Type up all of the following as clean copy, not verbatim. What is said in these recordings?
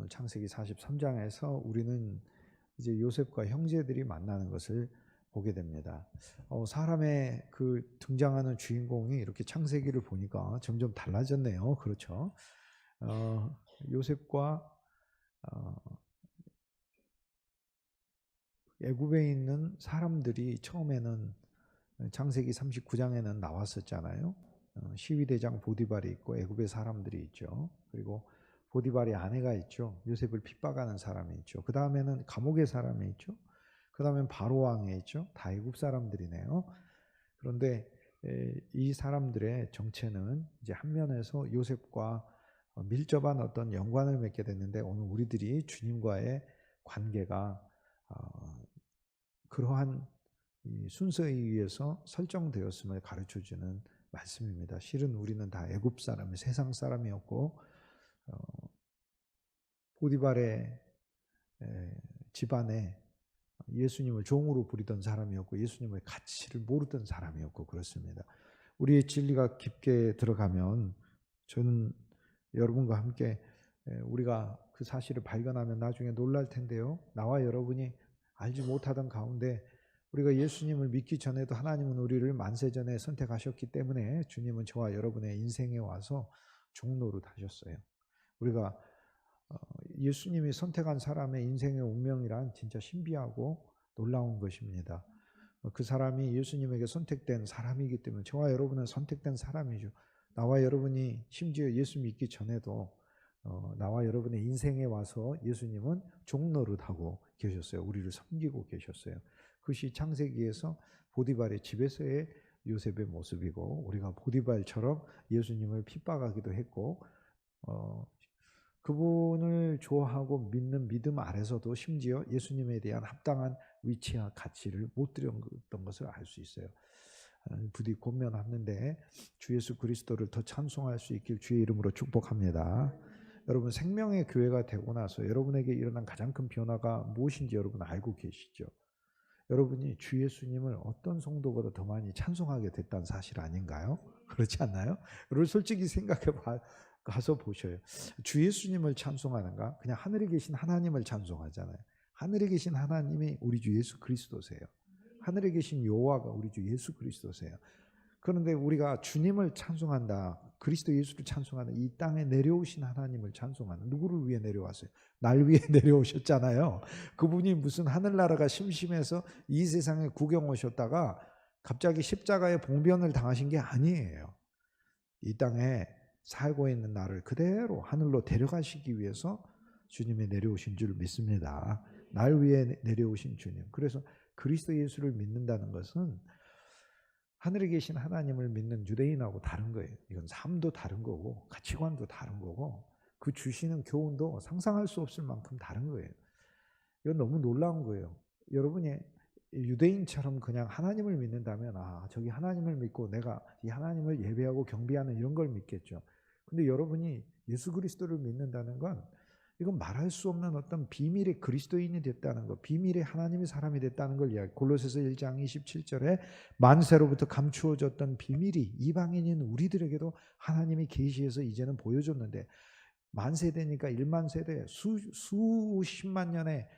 창세기 43장에서 우리는 이제 요셉과 형제들이 만나는 것을 보게 됩니다. 사람의 그 등장하는 주인공이 이렇게 창세기를 보니까 점점 달라졌네요. 그렇죠? 요셉과 애굽에 있는 사람들이 처음에는 창세기 39장에는 나왔었잖아요. 시위대장 보디발이 있고 애굽의 사람들이 있죠. 그리고 보디발의 아내가 있죠. 요셉을 핍박하는 사람이 있죠. 그 다음에는 감옥의 사람이 있죠. 그 다음엔 바로 왕에 있죠. 다 애굽 사람들이네요. 그런데 이 사람들의 정체는 이제 한 면에서 요셉과 밀접한 어떤 연관을 맺게 됐는데, 오늘 우리들이 주님과의 관계가 그러한 이 순서에 의해서 설정되었음을 가르쳐주는 말씀입니다. 실은 우리는 다 애굽 사람, 세상 사람이었고 보디발의 집안에 예수님을 종으로 부리던 사람이었고 예수님의 가치를 모르던 사람이었고 그렇습니다. 우리의 진리가 깊게 들어가면 저는 여러분과 함께 우리가 그 사실을 발견하면 나중에 놀랄 텐데요. 나와 여러분이 알지 못하던 가운데 우리가 예수님을 믿기 전에도 하나님은 우리를 만세전에 선택하셨기 때문에 주님은 저와 여러분의 인생에 와서 종노릇 하셨어요. 우리가 예수님이 선택한 사람의 인생의 운명이란 진짜 신비하고 놀라운 것입니다. 그 사람이 예수님에게 선택된 사람이기 때문에 저와 여러분은 선택된 사람이죠. 나와 여러분이 심지어 예수 믿기 전에도 나와 여러분의 인생에 와서 예수님은 종노릇하고 계셨어요. 우리를 섬기고 계셨어요. 그것이 창세기에서 보디발의 집에서의 요셉의 모습이고, 우리가 보디발처럼 예수님을 핍박하기도 했고 그분을 좋아하고 믿는 믿음 아래서도 심지어 예수님에 대한 합당한 위치와 가치를 못 드렸던 것을 알 수 있어요. 부디 권면하는데 주 예수 그리스도를 더 찬송할 수 있길 주의 이름으로 축복합니다. 여러분, 생명의 교회가 되고 나서 여러분에게 일어난 가장 큰 변화가 무엇인지 여러분 알고 계시죠? 여러분이 주 예수님을 어떤 성도보다 더 많이 찬송하게 됐다는 사실 아닌가요? 그렇지 않나요? 여러분 솔직히 생각해 가서 보셔요. 주 예수님을 찬송하는가? 그냥 하늘에 계신 하나님을 찬송하잖아요. 하늘에 계신 하나님이 우리 주 예수 그리스도세요. 하늘에 계신 여호와가 우리 주 예수 그리스도세요. 그런데 우리가 주님을 찬송한다, 그리스도 예수를 찬송한다, 이 땅에 내려오신 하나님을 찬송하는, 누구를 위해 내려왔어요? 날 위해 내려오셨잖아요. 그분이 무슨 하늘나라가 심심해서 이 세상에 구경 오셨다가 갑자기 십자가의 봉변을 당하신 게 아니에요. 이 땅에 살고 있는 나를 그대로 하늘로 데려가시기 위해서 주님이 내려오신 줄 믿습니다. 날 위해 내려오신 주님. 그래서 그리스도 예수를 믿는다는 것은 하늘에 계신 하나님을 믿는 유대인하고 다른 거예요. 이건 삶도 다른 거고 가치관도 다른 거고 그 주시는 교훈도 상상할 수 없을 만큼 다른 거예요. 이건 너무 놀라운 거예요. 여러분이 유대인처럼 그냥 하나님을 믿는다면 저기 하나님을 믿고 내가 이 하나님을 예배하고 경배하는 이런 걸 믿겠죠. 근데 여러분이 예수 그리스도를 믿는다는 건 이건 말할 수 없는 어떤 비밀의 그리스도인이 됐다는 것, 비밀의 하나님의 사람이 됐다는 걸 이야기. 골로새서 1장 27절에 만세로부터 감추어졌던 비밀이 이방인인 우리들에게도 하나님이 계시해서 이제는 보여줬는데, 만세대니까 1만 세대, 수십만 년의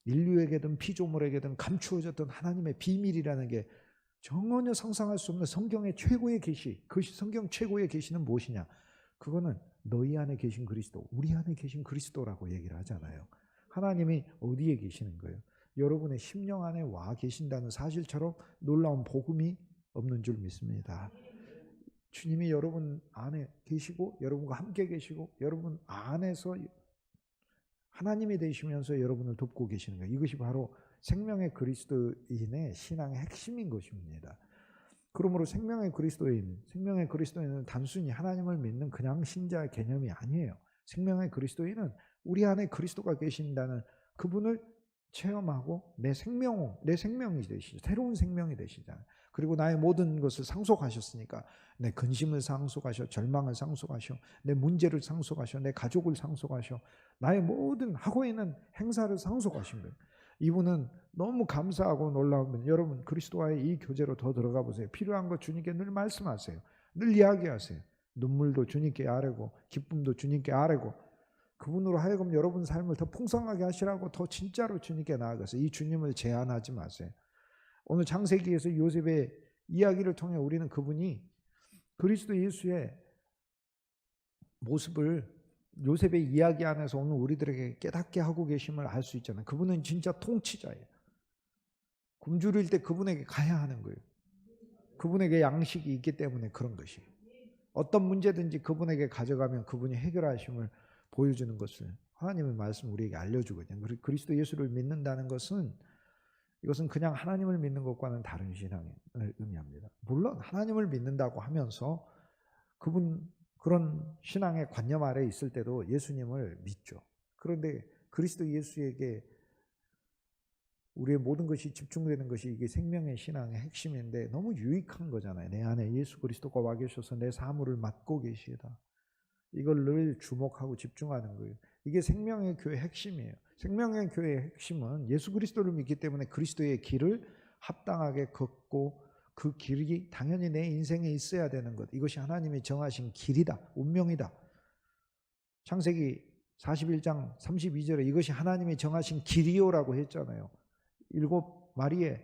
인류에게든 피조물에게든 감추어졌던 하나님의 비밀이라는 게 전혀 상상할 수 없는 성경의 최고의 계시. 그것이 성경 최고의 계시는 무엇이냐? 그거는 너희 안에 계신 그리스도, 우리 안에 계신 그리스도라고 얘기를 하잖아요. 하나님이 어디에 계시는 거예요? 여러분의 심령 안에 와 계신다는 사실처럼 놀라운 복음이 없는 줄 믿습니다. 주님이 여러분 안에 계시고 여러분과 함께 계시고 여러분 안에서 하나님이 되시면서 여러분을 돕고 계시는 거예요. 이것이 바로 생명의 그리스도인의 신앙의 핵심인 것입니다. 그러므로 생명의 그리스도인은 단순히 하나님을 믿는 그냥 신자의 개념이 아니에요. 생명의 그리스도인은 우리 안에 그리스도가 계신다는 그분을 체험하고 내 생명이 되시죠. 새로운 생명이 되시잖아요. 그리고 나의 모든 것을 상속하셨으니까 내 근심을 상속하셔, 절망을 상속하셔, 내 문제를 상속하셔, 내 가족을 상속하셔, 나의 모든 하고 있는 행사를 상속하신 거예요. 이분은 너무 감사하고 놀라우면 여러분 그리스도와의 이 교제로 더 들어가 보세요. 필요한 것 주님께 늘 말씀하세요. 늘 이야기하세요. 눈물도 주님께 아뢰고 기쁨도 주님께 아뢰고 그분으로 하여금 여러분 삶을 더 풍성하게 하시라고 더 진짜로 주님께 나아가서 이 주님을 제한하지 마세요. 오늘 창세기에서 요셉의 이야기를 통해 우리는 그분이 그리스도 예수의 모습을 요셉의 이야기 안에서 오늘 우리들에게 깨닫게 하고 계심을 알 수 있잖아요. 그분은 진짜 통치자예요. 굶주릴 때 그분에게 가야 하는 거예요. 그분에게 양식이 있기 때문에 그런 것이에요. 어떤 문제든지 그분에게 가져가면 그분이 해결하심을 보여주는 것을 하나님의 말씀 우리에게 알려주거든요. 그리스도 예수를 믿는다는 것은 이것은 그냥 하나님을 믿는 것과는 다른 신앙을 의미합니다. 물론 하나님을 믿는다고 하면서 그런 신앙의 관념 아래 있을 때도 예수님을 믿죠. 그런데 그리스도 예수에게 우리의 모든 것이 집중되는 것이 이게 생명의 신앙의 핵심인데 너무 유익한 거잖아요. 내 안에 예수 그리스도가 와 계셔서 내 사물을 맡고 계시다. 이걸 늘 주목하고 집중하는 거예요. 이게 생명의 교회의 핵심이에요. 생명의 교회의 핵심은 예수 그리스도를 믿기 때문에 그리스도의 길을 합당하게 걷고 그 길이 당연히 내 인생에 있어야 되는 것. 이것이 하나님이 정하신 길이다. 운명이다. 창세기 41장 32절에 이것이 하나님이 정하신 길이요라고 했잖아요. 7마리의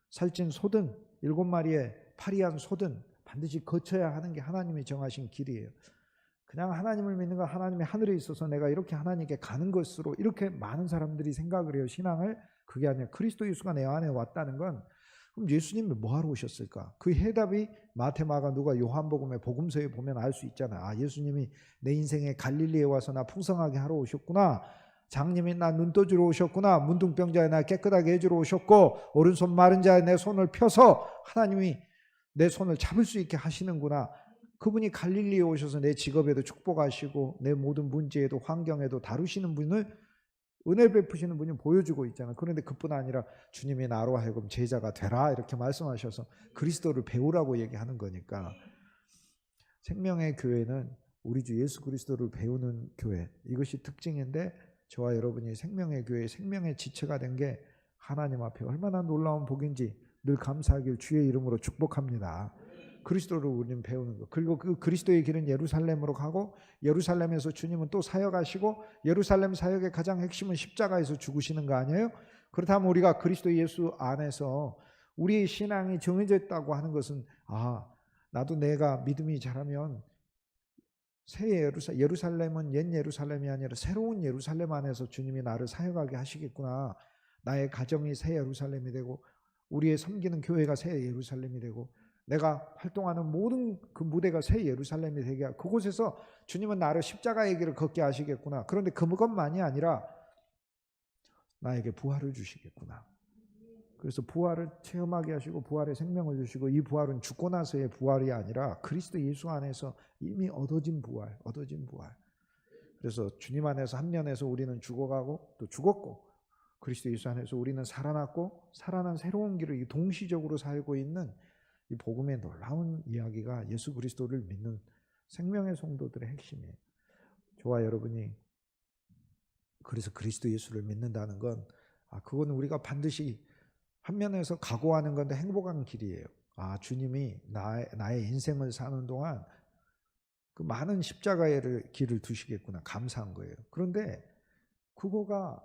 살찐 소든 7마리의 파리한 소든 반드시 거쳐야 하는 게 하나님이 정하신 길이에요. 그냥 하나님을 믿는 건 하나님의 하늘에 있어서 내가 이렇게 하나님께 가는 것으로 이렇게 많은 사람들이 생각을 해요. 신앙을. 그게 아니라 그리스도 예수가 내 안에 왔다는 건 그럼 예수님이 뭐하러 오셨을까? 그 해답이 마태, 마가, 누가, 요한복음의 복음서에 보면 알 수 있잖아요. 아, 예수님이 내 인생에 갈릴리에 와서 나 풍성하게 하러 오셨구나. 장님이 나 눈 떠주러 오셨구나. 문둥병자에 나 깨끗하게 해주러 오셨고 오른손 마른 자에 내 손을 펴서 하나님이 내 손을 잡을 수 있게 하시는구나. 그분이 갈릴리에 오셔서 내 직업에도 축복하시고 내 모든 문제에도 환경에도 다루시는 분을 은혜 베푸시는 분이 보여주고 있잖아요. 그런데 그뿐 아니라 주님이 나로 하여금 제자가 되라 이렇게 말씀하셔서 그리스도를 배우라고 얘기하는 거니까 생명의 교회는 우리 주 예수 그리스도를 배우는 교회, 이것이 특징인데 저와 여러분이 생명의 교회, 생명의 지체가 된 게 하나님 앞에 얼마나 놀라운 복인지 늘 감사하길 주의 이름으로 축복합니다. 그리스도를 우리는 배우는 것. 그리고 그 그리스도의 길은 예루살렘으로 가고 예루살렘에서 주님은 또 사역하시고 예루살렘 사역의 가장 핵심은 십자가에서 죽으시는 거 아니에요? 그렇다면 우리가 그리스도 예수 안에서 우리의 신앙이 정해져 있다고 하는 것은 나도 내가 믿음이 자라면 새 예루살렘은 옛 예루살렘이 아니라 새로운 예루살렘 안에서 주님이 나를 사역하게 하시겠구나. 나의 가정이 새 예루살렘이 되고 우리의 섬기는 교회가 새 예루살렘이 되고 내가 활동하는 모든 그 무대가 새 예루살렘이 되게 하고 그곳에서 주님은 나를 십자가의 길을 걷게 하시겠구나. 그런데 그것만이 아니라 나에게 부활을 주시겠구나. 그래서 부활을 체험하게 하시고 부활의 생명을 주시고 이 부활은 죽고 나서의 부활이 아니라 그리스도 예수 안에서 이미 얻어진 부활. 그래서 주님 안에서 한 면에서 우리는 죽어가고 또 죽었고 그리스도 예수 안에서 우리는 살아났고 살아난 새로운 길을 동시적으로 살고 있는 이 복음의 놀라운 이야기가 예수 그리스도를 믿는 생명의 성도들의 핵심이에요. 저와 여러분이 그래서 그리스도 예수를 믿는다는 건 그건 우리가 반드시 한 면에서 각오하는 건데 행복한 길이에요. 주님이 나의 인생을 사는 동안 그 많은 십자가의 길을 두시겠구나. 감사한 거예요. 그런데 그거가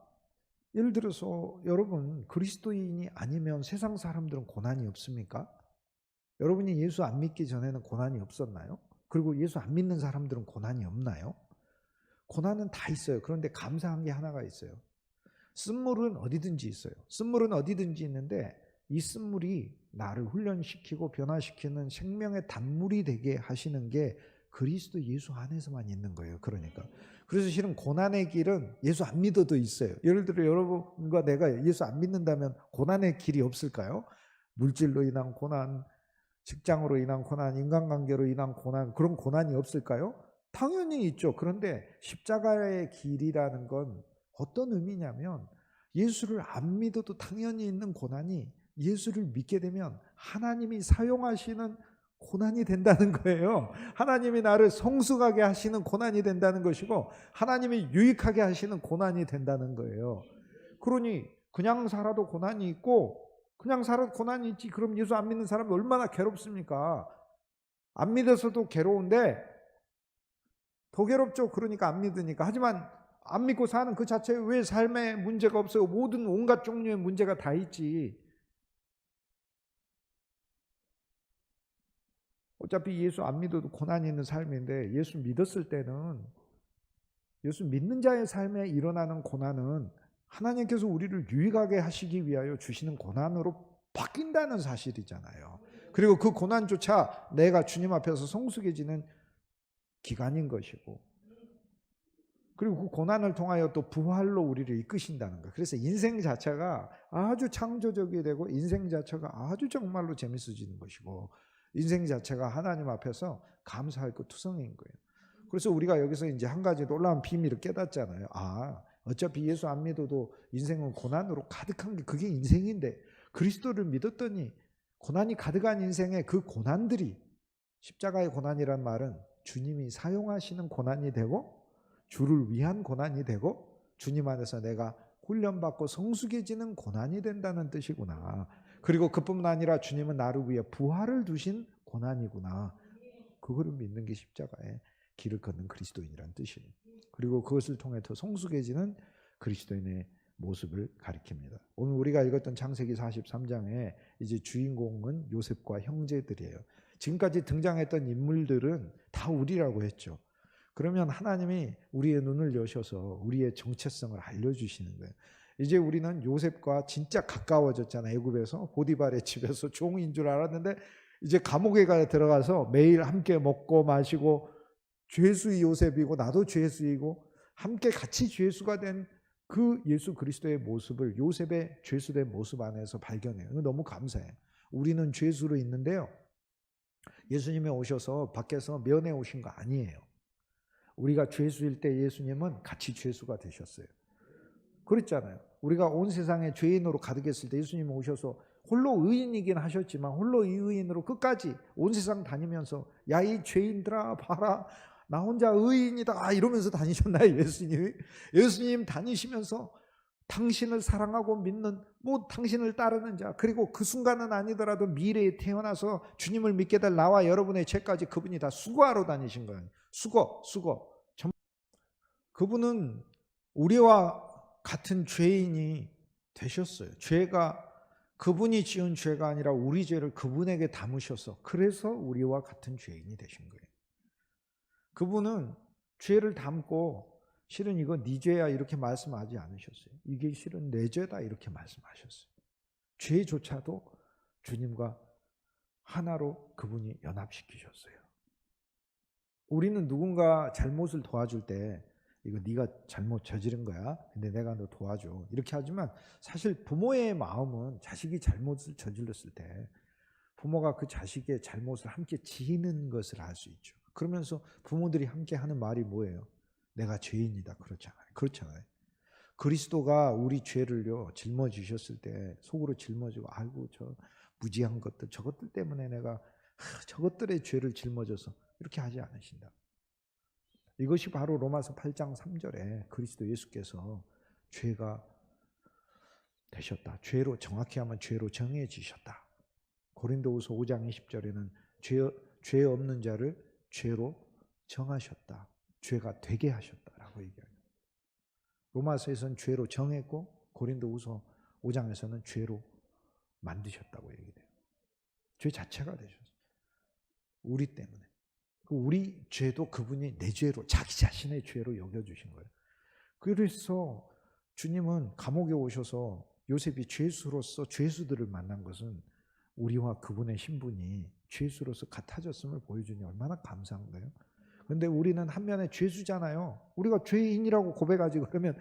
예를 들어서 여러분 그리스도인이 아니면 세상 사람들은 고난이 없습니까? 여러분이 예수 안 믿기 전에는 고난이 없었나요? 그리고 예수 안 믿는 사람들은 고난이 없나요? 고난은 다 있어요. 그런데 감사한 게 하나가 있어요. 쓴물은 어디든지 있어요. 쓴물은 어디든지 있는데 이 쓴물이 나를 훈련시키고 변화시키는 생명의 단물이 되게 하시는 게 그리스도 예수 안에서만 있는 거예요. 그래서 실은 고난의 길은 예수 안 믿어도 있어요. 예를 들어 여러분과 내가 예수 안 믿는다면 고난의 길이 없을까요? 물질로 인한 고난, 직장으로 인한 고난, 인간관계로 인한 고난, 그런 고난이 없을까요? 당연히 있죠. 그런데 십자가의 길이라는 건 어떤 의미냐면 예수를 안 믿어도 당연히 있는 고난이 예수를 믿게 되면 하나님이 사용하시는 고난이 된다는 거예요. 하나님이 나를 성숙하게 하시는 고난이 된다는 것이고 하나님이 유익하게 하시는 고난이 된다는 거예요. 그러니 그냥 살아도 고난이 있고 그냥 살아도 고난이 있지. 그럼 예수 안 믿는 사람이 얼마나 괴롭습니까? 안 믿어서도 괴로운데 더 괴롭죠. 그러니까 안 믿으니까. 하지만 안 믿고 사는 그 자체에 왜 삶에 문제가 없어요? 모든 온갖 종류의 문제가 다 있지. 어차피 예수 안 믿어도 고난이 있는 삶인데, 예수 믿었을 때는, 예수 믿는 자의 삶에 일어나는 고난은 하나님께서 우리를 유익하게 하시기 위하여 주시는 고난으로 바뀐다는 사실이잖아요. 그리고 그 고난조차 내가 주님 앞에서 성숙해지는 기간인 것이고, 그리고 그 고난을 통하여 또 부활로 우리를 이끄신다는 거예요. 그래서 인생 자체가 아주 창조적이 되고, 인생 자체가 아주 정말로 재밌어지는 것이고, 인생 자체가 하나님 앞에서 감사할 것 투성인 거예요. 그래서 우리가 여기서 이제 한 가지 놀라운 비밀을 깨닫잖아요. 어차피 예수 안 믿어도 인생은 고난으로 가득한 게 그게 인생인데, 그리스도를 믿었더니 고난이 가득한 인생에 그 고난들이, 십자가의 고난이란 말은 주님이 사용하시는 고난이 되고, 주를 위한 고난이 되고, 주님 안에서 내가 훈련받고 성숙해지는 고난이 된다는 뜻이구나. 그리고 그뿐만 아니라 주님은 나를 위해 부활을 두신 고난이구나. 그거를 믿는 게 십자가의 길을 걷는 그리스도인이라는 뜻이에요. 그리고 그것을 통해 더 성숙해지는 그리스도인의 모습을 가리킵니다. 오늘 우리가 읽었던 창세기 43장에 이제 주인공은 요셉과 형제들이에요. 지금까지 등장했던 인물들은 다 우리라고 했죠. 그러면 하나님이 우리의 눈을 여셔서 우리의 정체성을 알려주시는 거예요. 이제 우리는 요셉과 진짜 가까워졌잖아요. 애굽에서 보디발의 집에서 종인 줄 알았는데 이제 감옥에 들어가서 매일 함께 먹고 마시고, 죄수의 요셉이고 나도 죄수이고 함께 같이 죄수가 된 그 예수 그리스도의 모습을 요셉의 죄수된 모습 안에서 발견해요. 너무 감사해요. 우리는 죄수로 있는데요, 예수님이 오셔서 밖에서 면회 오신 거 아니에요. 우리가 죄수일 때 예수님은 같이 죄수가 되셨어요. 그랬잖아요. 우리가 온 세상에 죄인으로 가득했을 때 예수님이 오셔서 홀로 의인이긴 하셨지만 홀로 의인으로 끝까지 온 세상 다니면서 야 이 죄인들아 봐라 나 혼자 의인이다 이러면서 다니셨나요? 예수님 다니시면서 당신을 사랑하고 믿는 당신을 따르는 자, 그리고 그 순간은 아니더라도 미래에 태어나서 주님을 믿게 될 나와 여러분의 죄까지 그분이 다 수거하러 다니신 거예요. 수거. 그분은 우리와 같은 죄인이 되셨어요. 죄가 그분이 지은 죄가 아니라 우리 죄를 그분에게 담으셔서, 그래서 우리와 같은 죄인이 되신 거예요. 그분은 죄를 담고 실은 이거 네 죄야 이렇게 말씀하지 않으셨어요. 이게 실은 내 죄다 이렇게 말씀하셨어요. 죄조차도 주님과 하나로 그분이 연합시키셨어요. 우리는 누군가 잘못을 도와줄 때 이거 네가 잘못 저지른 거야. 근데 내가 너 도와줘. 이렇게 하지만 사실 부모의 마음은 자식이 잘못을 저질렀을 때 부모가 그 자식의 잘못을 함께 지는 것을 알 수 있죠. 그러면서 부모들이 함께 하는 말이 뭐예요? 내가 죄인이다. 그렇잖아요. 그리스도가 우리 죄를요 짊어지셨을 때 속으로 짊어지고 아이고 저 무지한 것들 저것들 때문에 내가 저것들의 죄를 짊어져서 이렇게 하지 않으신다. 이것이 바로 로마서 8장 3절에 그리스도 예수께서 죄가 되셨다. 죄로, 정확히 하면 죄로 정해지셨다. 고린도후서 5장 20절에는 죄 없는 자를 죄로 정하셨다. 죄가 되게 하셨다라고 얘기해요. 로마서에서는 죄로 정했고 고린도후서 5장에서는 죄로 만드셨다고 얘기해요. 죄 자체가 되셨어요. 우리 때문에. 우리 죄도 그분이 내 죄로, 자기 자신의 죄로 여겨주신 거예요. 그래서 주님은 감옥에 오셔서 요셉이 죄수로서 죄수들을 만난 것은 우리와 그분의 신분이 죄수로서 같아졌음을 보여주니 얼마나 감사한 거예요. 그런데 우리는 한면에 죄수잖아요. 우리가 죄인이라고 고백하지 그러면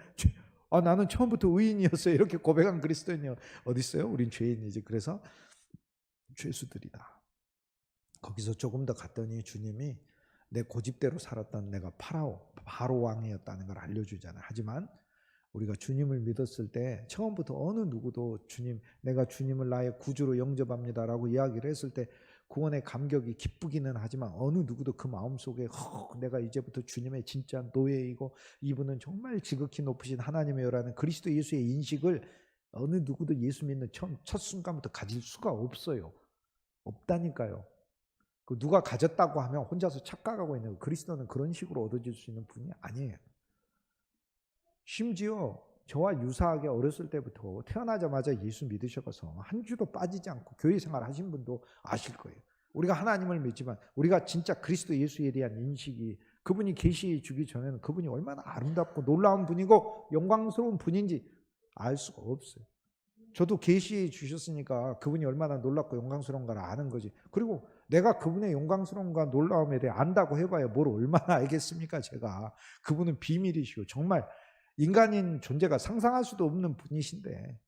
나는 처음부터 의인이었어요 이렇게 고백한 그리스도인이 어디 있어요? 우린 죄인이지. 그래서 죄수들이다. 거기서 조금 더 갔더니 주님이 내 고집대로 살았던 내가 바로 왕이었다는 걸 알려주잖아요. 하지만 우리가 주님을 믿었을 때 처음부터 어느 누구도 내가 주님을 나의 구주로 영접합니다라고 이야기를 했을 때 구원의 감격이 기쁘기는 하지만 어느 누구도 그 마음속에 내가 이제부터 주님의 진짜 노예이고 이분은 정말 지극히 높으신 하나님이요라는 그리스도 예수의 인식을 어느 누구도 예수 믿는 첫 순간부터 가질 수가 없어요. 없다니까요. 누가 가졌다고 하면 혼자서 착각하고 있는 거예요. 그리스도는 그런 식으로 얻어질 수 있는 분이 아니에요. 심지어 저와 유사하게 어렸을 때부터 태어나자마자 예수 믿으셔서 한 주도 빠지지 않고 교회 생활 하신 분도 아실 거예요. 우리가 하나님을 믿지만 우리가 진짜 그리스도 예수에 대한 인식이, 그분이 계시해 주기 전에는 그분이 얼마나 아름답고 놀라운 분이고 영광스러운 분인지 알 수가 없어요. 저도 계시해 주셨으니까 그분이 얼마나 놀랍고 영광스러운가를 아는 거지. 그리고 내가 그분의 영광스러움과 놀라움에 대해 안다고 해봐야 뭘 얼마나 알겠습니까? 제가. 그분은 비밀이시고 정말 인간인 존재가 상상할 수도 없는 분이신데,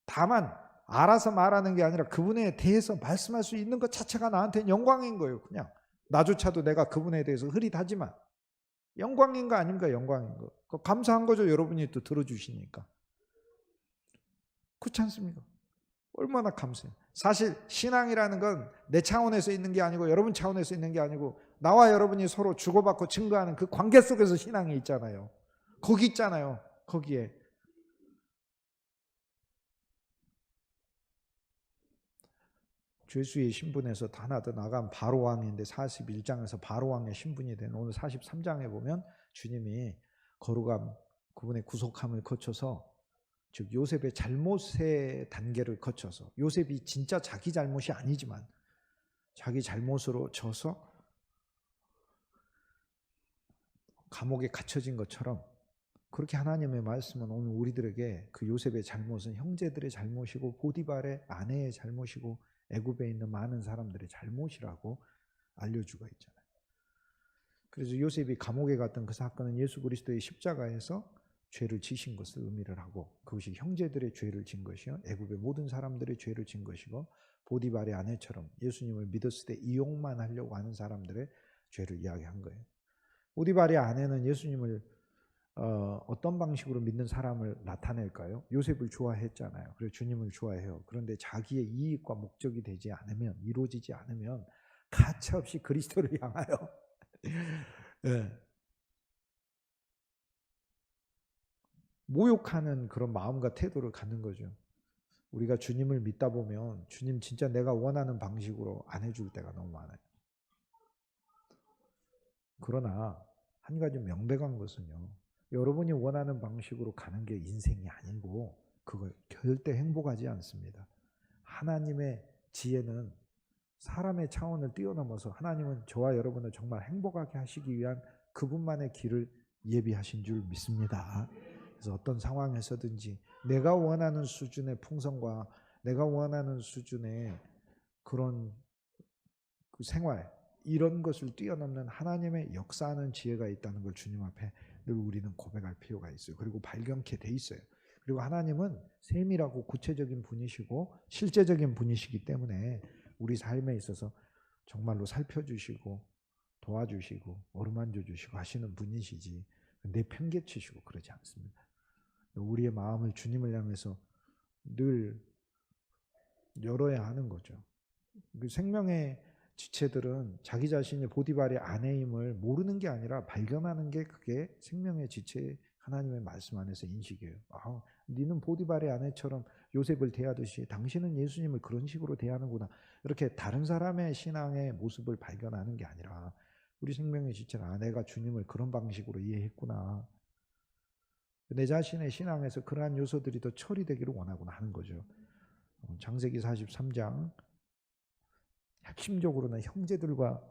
다만 알아서 말하는 게 아니라 그분에 대해서 말씀할 수 있는 것 자체가 나한테는 영광인 거예요. 그냥 나조차도 내가 그분에 대해서 흐릿하지만 영광인가 아닌가, 영광인 거. 감사한 거죠. 여러분이 또 들어주시니까. 그렇지 않습니까? 얼마나 감사해요. 사실 신앙이라는 건 내 차원에서 있는 게 아니고 여러분 차원에서 있는 게 아니고 나와 여러분이 서로 주고받고 증거하는 그 관계 속에서 신앙이 있잖아요. 거기 있잖아요. 거기에. 죄수의 신분에서 하나 더 나간 바로왕인데 41장에서 바로왕의 신분이 된 오늘 43장에 보면 주님이 거룩함, 그분의 구속함을 거쳐서, 즉 요셉의 잘못의 단계를 거쳐서, 요셉이 진짜 자기 잘못이 아니지만 자기 잘못으로 져서 감옥에 갇혀진 것처럼, 그렇게 하나님의 말씀은 오늘 우리들에게 그 요셉의 잘못은 형제들의 잘못이고 보디발의 아내의 잘못이고 애굽에 있는 많은 사람들의 잘못이라고 알려주고 있잖아요. 그래서 요셉이 감옥에 갔던 그 사건은 예수 그리스도의 십자가에서 죄를 지신 것을 의미를 하고, 그것이 형제들의 죄를 진 것이요 애굽의 모든 사람들의 죄를 진 것이고, 보디발의 아내처럼 예수님을 믿었을 때 이용만 하려고 하는 사람들의 죄를 이야기한 거예요. 보디발의 아내는 예수님을 어떤 방식으로 믿는 사람을 나타낼까요? 요셉을 좋아했잖아요. 그래서 주님을 좋아해요. 그런데 자기의 이익과 목적이 되지 않으면, 이루어지지 않으면 가차없이 그리스도를 향하여 네. 모욕하는 그런 마음과 태도를 갖는 거죠. 우리가 주님을 믿다 보면 주님 진짜 내가 원하는 방식으로 안 해줄 때가 너무 많아요. 그러나 한 가지 명백한 것은요, 여러분이 원하는 방식으로 가는 게 인생이 아니고 그걸 절대 행복하지 않습니다. 하나님의 지혜는 사람의 차원을 뛰어넘어서 하나님은 저와 여러분을 정말 행복하게 하시기 위한 그분만의 길을 예비하신 줄 믿습니다. 그래서 어떤 상황에서든지 내가 원하는 수준의 풍성과 내가 원하는 수준의 그런 그 생활, 이런 것을 뛰어넘는 하나님의 역사하는 지혜가 있다는 걸 주님 앞에 늘 우리는 고백할 필요가 있어요. 그리고 발견케 돼 있어요. 그리고 하나님은 세밀하고 구체적인 분이시고 실제적인 분이시기 때문에 우리 삶에 있어서 정말로 살펴주시고 도와주시고 어루만져 주시고 하시는 분이시지 내팽개치시고 그러지 않습니다. 우리의 마음을 주님을 향해서 늘 열어야 하는 거죠. 그 생명의 지체들은 자기 자신이 보디발의 아내임을 모르는 게 아니라 발견하는 게 그게 생명의 지체, 하나님의 말씀 안에서 인식이에요. 아, 너는 보디발의 아내처럼 요셉을 대하듯이 당신은 예수님을 그런 식으로 대하는구나. 이렇게 다른 사람의 신앙의 모습을 발견하는 게 아니라 우리 생명의 지체는 아, 내가 주님을 그런 방식으로 이해했구나. 내 자신의 신앙에서 그러한 요소들이 더 처리되기를 원하구나 하는 거죠. 창세기 43장 핵심적으로는 형제들과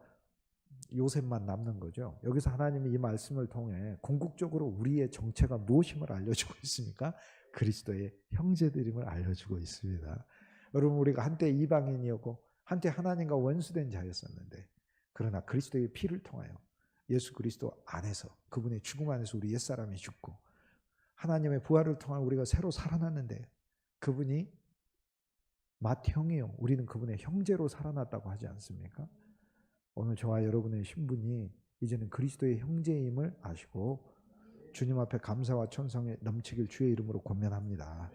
요셉만 남는 거죠. 여기서 하나님이 이 말씀을 통해 궁극적으로 우리의 정체가 무엇임을 알려주고 있습니까? 그리스도의 형제들임을 알려주고 있습니다. 여러분, 우리가 한때 이방인이었고 한때 하나님과 원수된 자였었는데, 그러나 그리스도의 피를 통하여 예수 그리스도 안에서 그분의 죽음 안에서 우리 옛사람이 죽고 하나님의 부활을 통해 우리가 새로 살아났는데, 그분이 맏형이요, 우리는 그분의 형제로 살아났다고 하지 않습니까? 오늘 저와 여러분의 신분이 이제는 그리스도의 형제임을 아시고 주님 앞에 감사와 천성에 넘치길 주의 이름으로 권면합니다.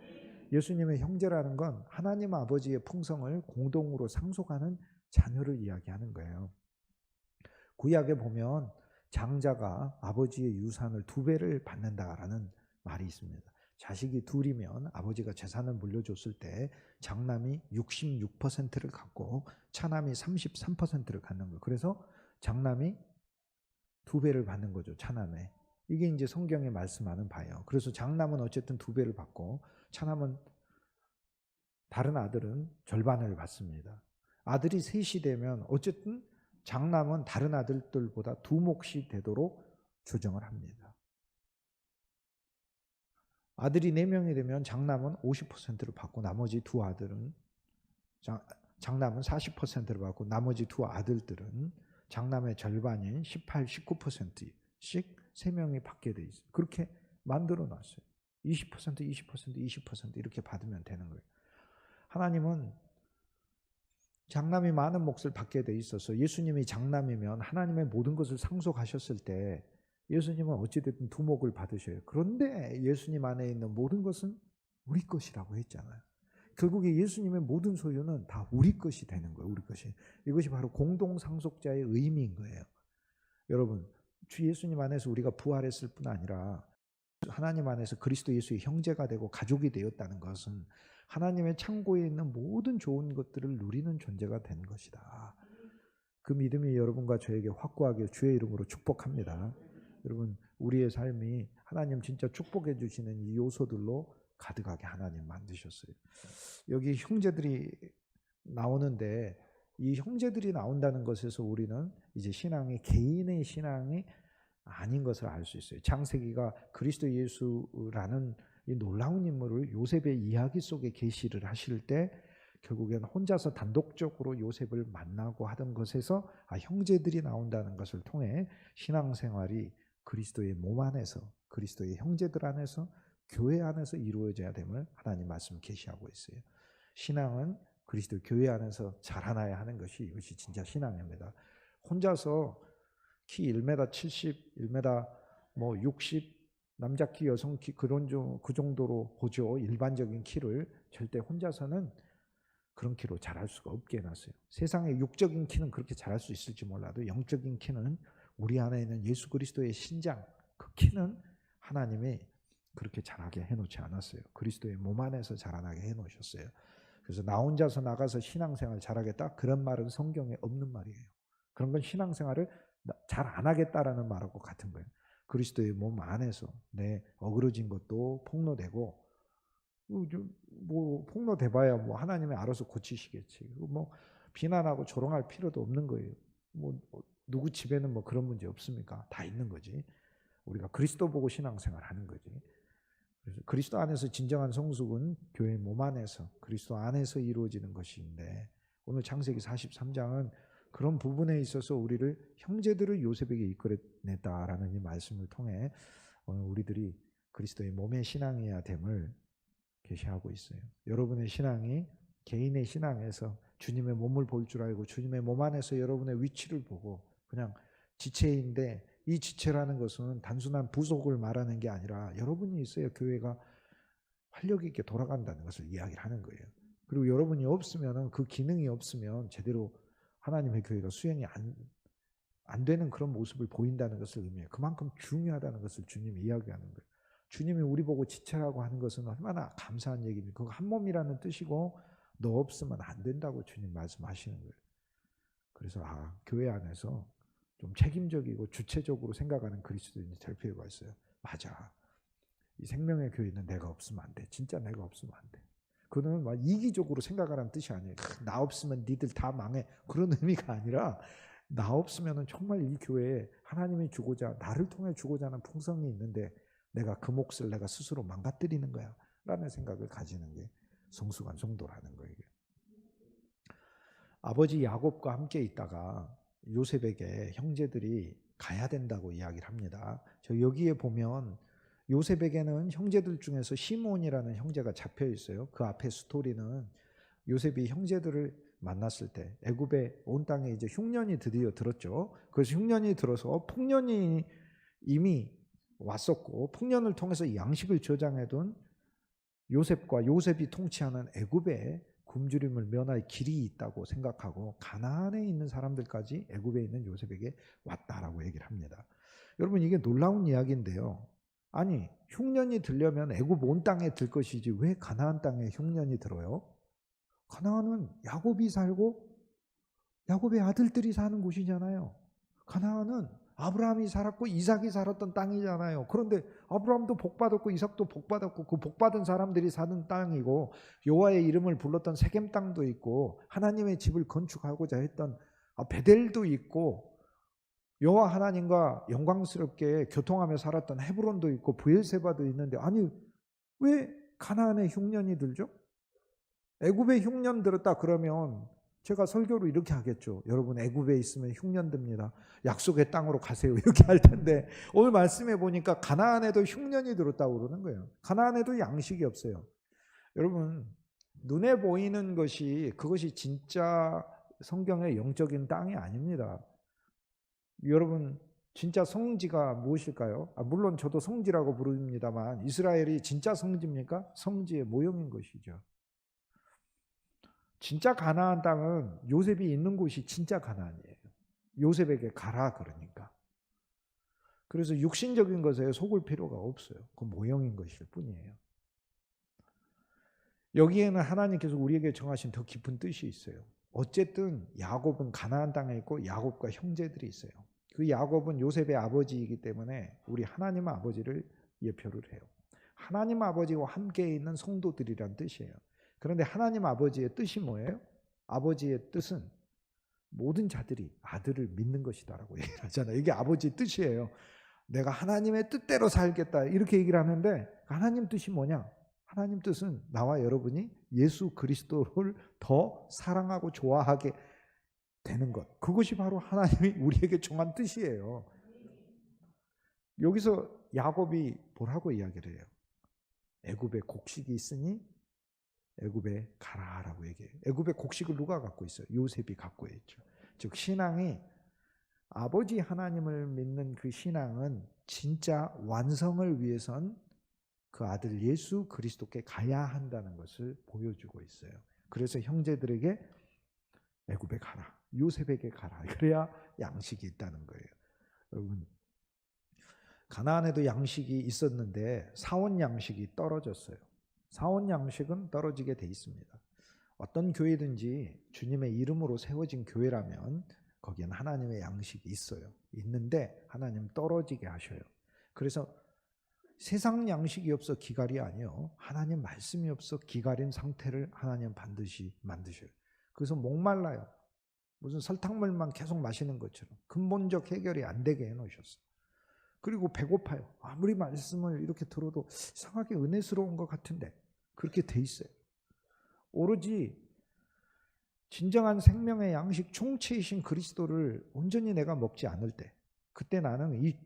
예수님의 형제라는 건 하나님 아버지의 풍성을 공동으로 상속하는 자녀를 이야기하는 거예요. 구약에 보면 장자가 아버지의 유산을 2배를 받는다라는 말이 있습니다. 자식이 둘이면 아버지가 재산을 물려줬을 때 장남이 66%를 갖고 차남이 33%를 갖는 거예요. 그래서 장남이 2배를 받는 거죠, 차남에. 이게 이제 성경에 말씀하는 바예요. 그래서 장남은 어쨌든 2배를 받고 차남은 다른 아들은 절반을 받습니다. 아들이 셋이 되면 어쨌든 장남은 다른 아들들보다 2몫이 되도록 조정을 합니다. 아들이 4명이 되면 장남은 50%를 받고 나머지 2 아들은 장남은 40%를 받고 나머지 2 아들들은 장남의 절반인 18, 19%씩 3명이 받게 돼 있어요. 그렇게 만들어 놨어요. 20%, 20%, 20% 이렇게 받으면 되는 거예요. 하나님은 장남이 많은 몫을 받게 돼 있어서 예수님이 장남이면 하나님의 모든 것을 상속하셨을 때 예수님은 어찌됐든 2몫을 받으셔요. 그런데 예수님 안에 있는 모든 것은 우리 것이라고 했잖아요. 결국에 예수님의 모든 소유는 다 우리 것이 되는 거예요. 우리 것이. 이것이 바로 공동상속자의 의미인 거예요. 여러분, 주 예수님 안에서 우리가 부활했을 뿐 아니라 하나님 안에서 그리스도 예수의 형제가 되고 가족이 되었다는 것은 하나님의 창고에 있는 모든 좋은 것들을 누리는 존재가 된 것이다. 그 믿음이 여러분과 저에게 확고하게 주의 이름으로 축복합니다. 여러분, 우리의 삶이 하나님 진짜 축복해 주시는 이 요소들로 가득하게 하나님 만드셨어요. 여기 형제들이 나오는데 이 형제들이 나온다는 것에서 우리는 이제 신앙이 개인의 신앙이 아닌 것을 알 수 있어요. 창세기가 그리스도 예수라는 이 놀라운 인물을 요셉의 이야기 속에 계시를 하실 때 결국엔 혼자서 단독적으로 요셉을 만나고 하던 것에서 형제들이 나온다는 것을 통해 신앙생활이 그리스도의 몸 안에서 그리스도의 형제들 안에서 교회 안에서 이루어져야 됨을 하나님 말씀 계시하고 있어요. 신앙은 그리스도 교회 안에서 자라나야 하는 것이 이것이 진짜 신앙입니다. 혼자서 키 1m 70, 1m 60 남자 키, 여성 키 그 정도로 보죠. 일반적인 키를 절대 혼자서는 그런 키로 자랄 수가 없게 해놨어요. 세상의 육적인 키는 그렇게 자랄 수 있을지 몰라도 영적인 키는 우리 안에 있는 예수 그리스도의 신장, 그 키는 하나님이 그렇게 자라게 해놓지 않았어요. 그리스도의 몸 안에서 자라나게 해놓으셨어요. 그래서 나 혼자서 나가서 신앙생활 잘하겠다? 그런 말은 성경에 없는 말이에요. 그런 건 신앙생활을 잘 안 하겠다라는 말하고 같은 거예요. 그리스도의 몸 안에서 내 어그러진 것도 폭로되고 폭로돼봐야 하나님이 알아서 고치시겠지. 비난하고 조롱할 필요도 없는 거예요. 누구 집에는 그런 문제 없습니까? 다 있는 거지. 우리가 그리스도 보고 신앙생활 하는 거지. 그래서 그리스도 안에서 진정한 성숙은 교회 몸 안에서 그리스도 안에서 이루어지는 것인데 오늘 창세기 43장은 그런 부분에 있어서 우리를 형제들을 요셉에게 이끌어냈다라는 이 말씀을 통해 오늘 우리들이 그리스도의 몸의 신앙이어야 됨을 계시하고 있어요. 여러분의 신앙이 개인의 신앙에서 주님의 몸을 볼 줄 알고 주님의 몸 안에서 여러분의 위치를 보고 그냥 지체인데 이 지체라는 것은 단순한 부속을 말하는 게 아니라 여러분이 있어야 교회가 활력 있게 돌아간다는 것을 이야기를 하는 거예요. 그리고 여러분이 없으면 그 기능이 없으면 제대로 하나님의 교회가 수행이 안 되는 그런 모습을 보인다는 것을 의미해요. 그만큼 중요하다는 것을 주님이 이야기하는 거예요. 주님이 우리 보고 지체라고 하는 것은 얼마나 감사한 얘기입니까? 그거 한 몸이라는 뜻이고 너 없으면 안 된다고 주님 말씀하시는 거예요. 그래서 교회 안에서 좀 책임적이고 주체적으로 생각하는 그리스도인이 될 필요가 있어요. 맞아. 이 생명의 교회는 내가 없으면 안 돼. 진짜 내가 없으면 안 돼. 그거는 이기적으로 생각하라는 뜻이 아니에요. 나 없으면 니들 다 망해. 그런 의미가 아니라 나 없으면 정말 이 교회에 하나님이 주고자 나를 통해 주고자 하는 풍성이 있는데 내가 그 몫을 내가 스스로 망가뜨리는 거야 라는 생각을 가지는 게 성숙한 성도라는 거예요. 아버지 야곱과 함께 있다가 요셉에게 형제들이 가야 된다고 이야기를 합니다. 저 여기에 보면 요셉에게는 형제들 중에서 시몬이라는 형제가 잡혀 있어요. 그 앞에 스토리는 요셉이 형제들을 만났을 때 애굽의 온 땅에 이제 흉년이 드디어 들었죠. 그래서 흉년이 들어서 풍년이 이미 왔었고 풍년을 통해서 양식을 저장해둔 요셉과 요셉이 통치하는 애굽에 굶주림을 면할 길이 있다고 생각하고 가나안에 있는 사람들까지 애굽에 있는 요셉에게 왔다라고 얘기를 합니다. 여러분 이게 놀라운 이야기인데요. 아니 흉년이 들려면 애굽 온 땅에 들 것이지 왜 가나안 땅에 흉년이 들어요? 가나안은 야곱이 살고 야곱의 아들들이 사는 곳이잖아요. 가나안은 아브라함이 살았고 이삭이 살았던 땅이잖아요. 그런데 아브라함도 복받았고 이삭도 복받았고 그 복받은 사람들이 사는 땅이고 여호와의 이름을 불렀던 세겜 땅도 있고 하나님의 집을 건축하고자 했던 베델도 있고 여호와 하나님과 영광스럽게 교통하며 살았던 헤브론도 있고 브엘세바도 있는데 아니 왜 가나안에 흉년이 들죠? 애굽에 흉년 들었다 그러면 제가 설교로 이렇게 하겠죠. 여러분 애굽에 있으면 흉년 듭니다. 약속의 땅으로 가세요. 이렇게 할 텐데 오늘 말씀해 보니까 가나안에도 흉년이 들었다고 그러는 거예요. 가나안에도 양식이 없어요. 여러분 눈에 보이는 것이 그것이 진짜 성경의 영적인 땅이 아닙니다. 여러분 진짜 성지가 무엇일까요? 물론 저도 성지라고 부릅니다만 이스라엘이 진짜 성지입니까? 성지의 모형인 것이죠. 진짜 가나안 땅은 요셉이 있는 곳이 진짜 가나안이에요. 요셉에게 가라 그러니까. 그래서 육신적인 것에 속을 필요가 없어요. 그 모형인 것일 뿐이에요. 여기에는 하나님께서 우리에게 정하신 더 깊은 뜻이 있어요. 어쨌든 야곱은 가나안 땅에 있고 야곱과 형제들이 있어요. 그 야곱은 요셉의 아버지이기 때문에 우리 하나님 아버지를 예표를 해요. 하나님 아버지와 함께 있는 성도들이란 뜻이에요. 그런데 하나님 아버지의 뜻이 뭐예요? 아버지의 뜻은 모든 자들이 아들을 믿는 것이다라고 얘기를 하잖아요. 이게 아버지의 뜻이에요. 내가 하나님의 뜻대로 살겠다 이렇게 얘기를 하는데 하나님 뜻이 뭐냐? 하나님 뜻은 나와 여러분이 예수 그리스도를 더 사랑하고 좋아하게 되는 것. 그것이 바로 하나님이 우리에게 정한 뜻이에요. 여기서 야곱이 뭐라고 이야기를 해요? 애굽에 곡식이 있으니 애굽에 가라라고 얘기해요. 애굽의 곡식을 누가 갖고 있어요? 요셉이 갖고 있죠. 즉 신앙이 아버지 하나님을 믿는 그 신앙은 진짜 완성을 위해선 그 아들 예수 그리스도께 가야 한다는 것을 보여주고 있어요. 그래서 형제들에게 애굽에 가라, 요셉에게 가라. 그래야 양식이 있다는 거예요. 여러분 가나안에도 양식이 있었는데 사원 양식이 떨어졌어요. 사원 양식은 떨어지게 돼 있습니다. 어떤 교회든지 주님의 이름으로 세워진 교회라면 거기엔 하나님의 양식이 있어요. 있는데 하나님 떨어지게 하셔요. 그래서 세상 양식이 없어 기갈이 아니요. 하나님 말씀이 없어 기갈인 상태를 하나님 반드시 만드셔요. 그래서 목말라요. 무슨 설탕물만 계속 마시는 것처럼 근본적 해결이 안 되게 해놓으셨어요. 그리고 배고파요. 아무리 말씀을 이렇게 들어도 이상하게 은혜스러운 것 같은데 그렇게 돼 있어요. 오로지 진정한 생명의 양식 총체이신 그리스도를 온전히 내가 먹지 않을 때 그때 나는 이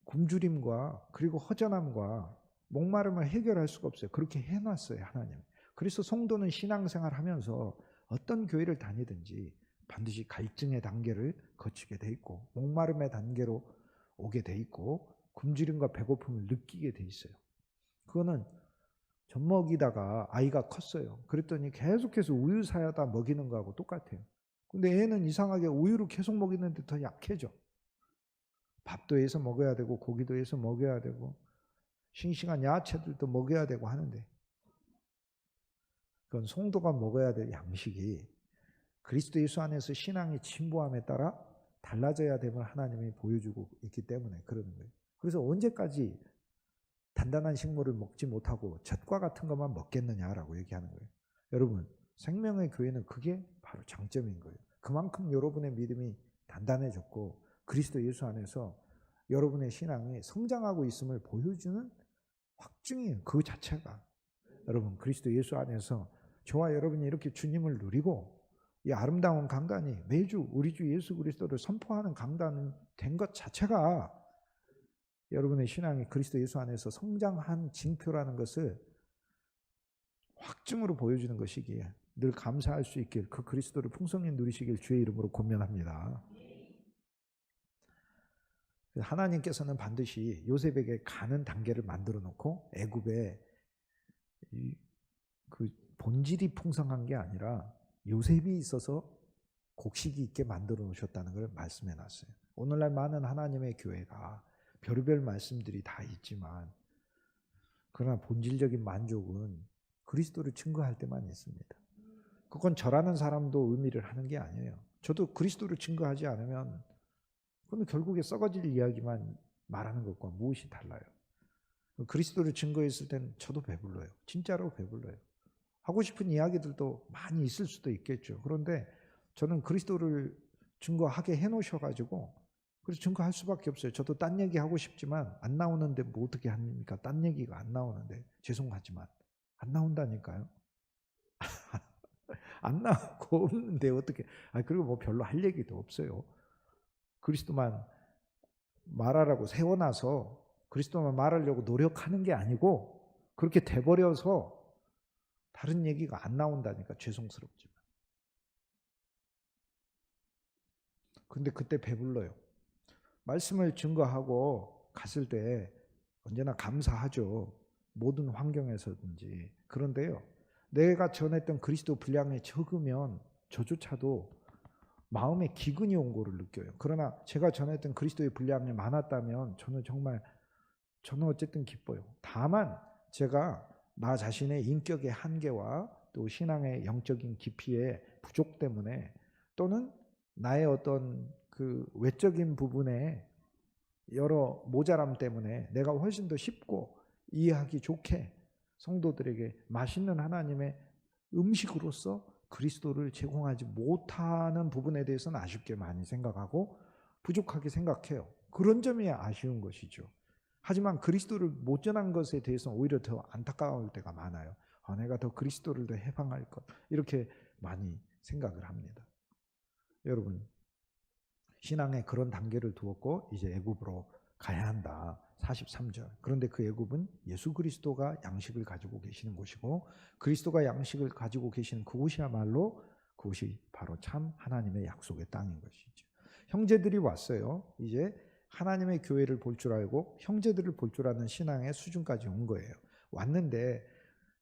굶주림과 그리고 허전함과 목마름을 해결할 수가 없어요. 그렇게 해놨어요 하나님. 그래서 성도는 신앙생활 하면서 어떤 교회를 다니든지 반드시 갈증의 단계를 거치게 돼 있고 목마름의 단계로 오게 돼 있고 굶주림과 배고픔을 느끼게 돼 있어요. 그거는 젖 먹이다가 아이가 컸어요. 그랬더니 계속해서 우유 사야다 먹이는 거하고 똑같아요. 근데 애는 이상하게 우유를 계속 먹이는데 더 약해져. 밥도 해서 먹어야 되고 고기도 해서 먹여야 되고 싱싱한 야채들도 먹여야 되고 하는데 그건 성도가 먹어야 될 양식이 그리스도 예수 안에서 신앙이 진보함에 따라 달라져야 됨을 하나님이 보여주고 있기 때문에 그러는 거예요. 그래서 언제까지 단단한 식물을 먹지 못하고 젖과 같은 것만 먹겠느냐라고 얘기하는 거예요. 여러분 생명의 교회는 그게 바로 장점인 거예요. 그만큼 여러분의 믿음이 단단해졌고 그리스도 예수 안에서 여러분의 신앙이 성장하고 있음을 보여주는 확증이에요. 그 자체가. 여러분 그리스도 예수 안에서 저와 여러분이 이렇게 주님을 누리고 이 아름다운 강단이 매주 우리 주 예수 그리스도를 선포하는 강단이 된 것 자체가 여러분의 신앙이 그리스도 예수 안에서 성장한 징표라는 것을 확증으로 보여주는 것이기에 늘 감사할 수 있길 그 그리스도를 풍성히 누리시길 주의 이름으로 권면합니다. 하나님께서는 반드시 요셉에게 가는 단계를 만들어 놓고 애굽에 그 본질이 풍성한 게 아니라 요셉이 있어서 곡식이 있게 만들어 놓으셨다는 걸 말씀해 놨어요. 오늘날 많은 하나님의 교회가 별의별 말씀들이 다 있지만 그러나 본질적인 만족은 그리스도를 증거할 때만 있습니다. 그건 저라는 사람도 의미를 하는 게 아니에요. 저도 그리스도를 증거하지 않으면 그런데 결국에 썩어질 이야기만 말하는 것과 무엇이 달라요? 그리스도를 증거했을 때는 저도 배불러요. 진짜로 배불러요. 하고 싶은 이야기들도 많이 있을 수도 있겠죠. 그런데 저는 그리스도를 증거하게 해놓으셔가지고 그래서 증거할 수밖에 없어요. 저도 딴 얘기 하고 싶지만 안 나오는데 뭐 어떻게 합니까? 딴 얘기가 안 나오는데 죄송하지만 안 나온다니까요. 안 나오고 없는데 어떻게? 그리고 뭐 별로 할 얘기도 없어요. 그리스도만 말하라고 세워놔서 그리스도만 말하려고 노력하는 게 아니고 그렇게 돼버려서 다른 얘기가 안 나온다니까 죄송스럽지만. 근데 그때 배불러요. 말씀을 증거하고 갔을 때 언제나 감사하죠. 모든 환경에서든지. 그런데요. 내가 전했던 그리스도 분량이 적으면 저조차도 마음에 기근이 온 거를 느껴요. 그러나 제가 전했던 그리스도의 분량이 많았다면 저는 어쨌든 기뻐요. 다만 제가 나 자신의 인격의 한계와 또 신앙의 영적인 깊이의 부족 때문에 또는 나의 어떤 그 외적인 부분에 여러 모자람 때문에 내가 훨씬 더 쉽고 이해하기 좋게 성도들에게 맛있는 하나님의 음식으로서 그리스도를 제공하지 못하는 부분에 대해서는 아쉽게 많이 생각하고 부족하게 생각해요. 그런 점이 아쉬운 것이죠. 하지만 그리스도를 못 전한 것에 대해서는 오히려 더 안타까울 때가 많아요. 내가 더 그리스도를 더 해방할 것 이렇게 많이 생각을 합니다. 여러분 신앙의 그런 단계를 두었고 이제 애굽으로 가야 한다. 43절. 그런데 그 애굽은 예수 그리스도가 양식을 가지고 계시는 곳이고 그리스도가 양식을 가지고 계시는 그곳이야말로 그곳이 바로 참 하나님의 약속의 땅인 것이죠. 형제들이 왔어요. 이제 하나님의 교회를 볼 줄 알고 형제들을 볼 줄 아는 신앙의 수준까지 온 거예요. 왔는데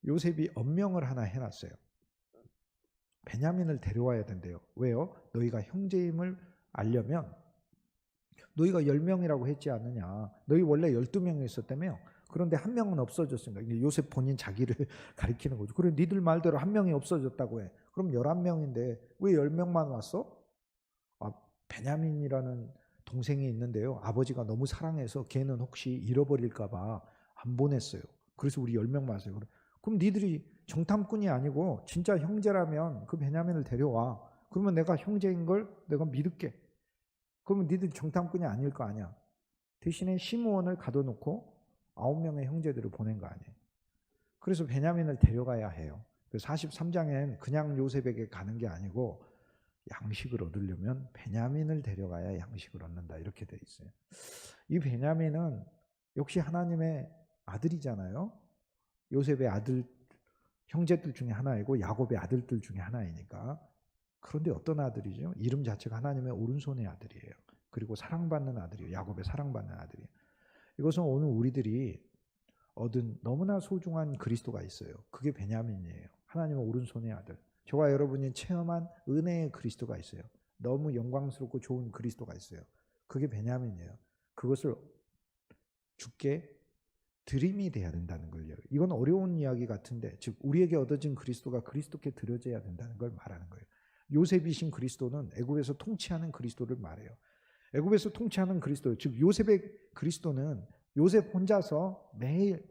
요셉이 언명을 하나 해놨어요. 베냐민을 데려와야 된대요. 왜요? 너희가 형제임을 알려면 너희가 10명이라고 했지 않느냐. 너희 원래 12명이 있었다며. 그런데 한 명은 없어졌으니까. 요셉 본인 자기를 가리키는 거죠. 그래 니들 말대로 한 명이 없어졌다고 해. 그럼 11명인데 왜 10명만 왔어? 베냐민이라는 동생이 있는데요. 아버지가 너무 사랑해서 걔는 혹시 잃어버릴까 봐 안 보냈어요. 그래서 우리 10명만 왔어요. 그럼 니들이 정탐꾼이 아니고 진짜 형제라면 그 베냐민을 데려와. 그러면 내가 형제인 걸 내가 믿을게. 그러면 니들 정탐꾼이 아닐 거 아니야. 대신에 시므온을 가둬놓고 9명의 형제들을 보낸 거 아니에요. 그래서 베냐민을 데려가야 해요. 43장엔 그냥 요셉에게 가는 게 아니고 양식을 얻으려면 베냐민을 데려가야 양식을 얻는다 이렇게 돼 있어요. 이 베냐민은 역시 하나님의 아들이잖아요. 요셉의 아들 형제들 중에 하나이고 야곱의 아들들 중에 하나이니까. 그런데 어떤 아들이죠? 이름 자체가 하나님의 오른손의 아들이에요. 그리고 사랑받는 아들이에요. 야곱의 사랑받는 아들이에요. 이것은 오늘 우리들이 얻은 너무나 소중한 그리스도가 있어요. 그게 베냐민이에요. 하나님의 오른손의 아들. 저와 여러분이 체험한 은혜의 그리스도가 있어요. 너무 영광스럽고 좋은 그리스도가 있어요. 그게 베냐민이에요. 그것을 주께 드림이 돼야 된다는 걸요. 이건 어려운 이야기 같은데 즉 우리에게 얻어진 그리스도가 그리스도께 드려져야 된다는 걸 말하는 거예요. 요셉이신 그리스도는 애굽에서 통치하는 그리스도를 말해요. 애굽에서 통치하는 그리스도, 즉 요셉의 그리스도는 요셉 혼자서 매일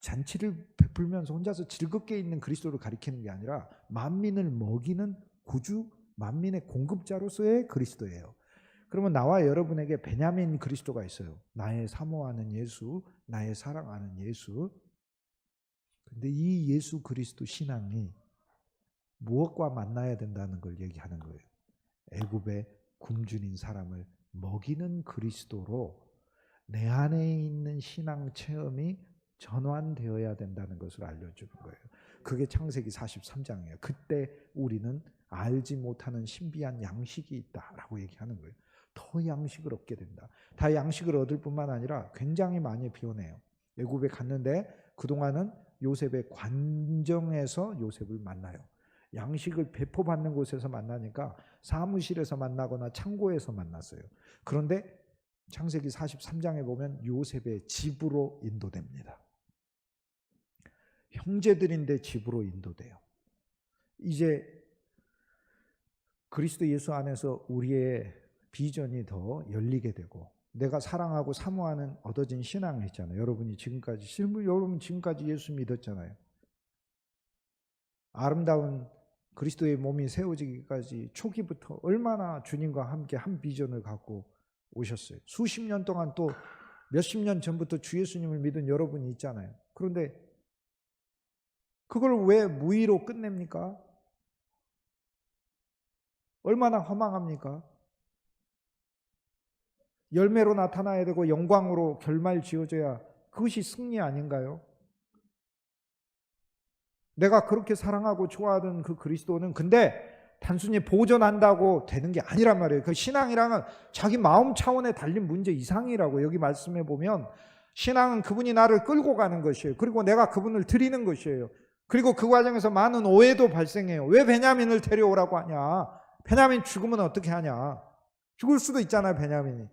잔치를 베풀면서 혼자서 즐겁게 있는 그리스도를 가리키는 게 아니라 만민을 먹이는 구주, 만민의 공급자로서의 그리스도예요. 그러면 나와 여러분에게 베냐민 그리스도가 있어요. 나의 사모하는 예수, 나의 사랑하는 예수. 근데 이 예수 그리스도 신앙이 무엇과 만나야 된다는 걸 얘기하는 거예요. 애굽의 굶주린 사람을 먹이는 그리스도로 내 안에 있는 신앙 체험이 전환되어야 된다는 것을 알려주는 거예요. 그게 창세기 43장이에요. 그때 우리는 알지 못하는 신비한 양식이 있다라고 얘기하는 거예요. 더 양식을 얻게 된다. 다 양식을 얻을 뿐만 아니라 굉장히 많이 비워내요. 애굽에 갔는데 그동안은 요셉의 관정에서 요셉을 만나요. 양식을 배포받는 곳에서 만나니까 사무실에서 만나거나 창고에서 만났어요. 그런데 창세기 43장에 보면 요셉의 집으로 인도됩니다. 형제들인데 집으로 인도돼요. 이제 그리스도 예수 안에서 우리의 비전이 더 열리게 되고, 내가 사랑하고 사모하는 얻어진 신앙 있잖아요. 여러분 지금까지 예수 믿었잖아요. 아름다운 그리스도의 몸이 세워지기까지 초기부터 얼마나 주님과 함께 한 비전을 갖고 오셨어요. 수십 년 동안 또 몇십 년 전부터 주 예수님을 믿은 여러분이 있잖아요. 그런데 그걸 왜 무의로 끝냅니까? 얼마나 허망합니까? 열매로 나타나야 되고 영광으로 결말 지어져야 그것이 승리 아닌가요? 내가 그렇게 사랑하고 좋아하던 그 그리스도는 근데 단순히 보존한다고 되는 게 아니란 말이에요. 그 신앙이랑은 자기 마음 차원에 달린 문제 이상이라고. 여기 말씀해 보면 신앙은 그분이 나를 끌고 가는 것이에요. 그리고 내가 그분을 드리는 것이에요. 그리고 그 과정에서 많은 오해도 발생해요. 왜 베냐민을 데려오라고 하냐? 베냐민 죽으면 어떻게 하냐? 죽을 수도 있잖아요, 베냐민이.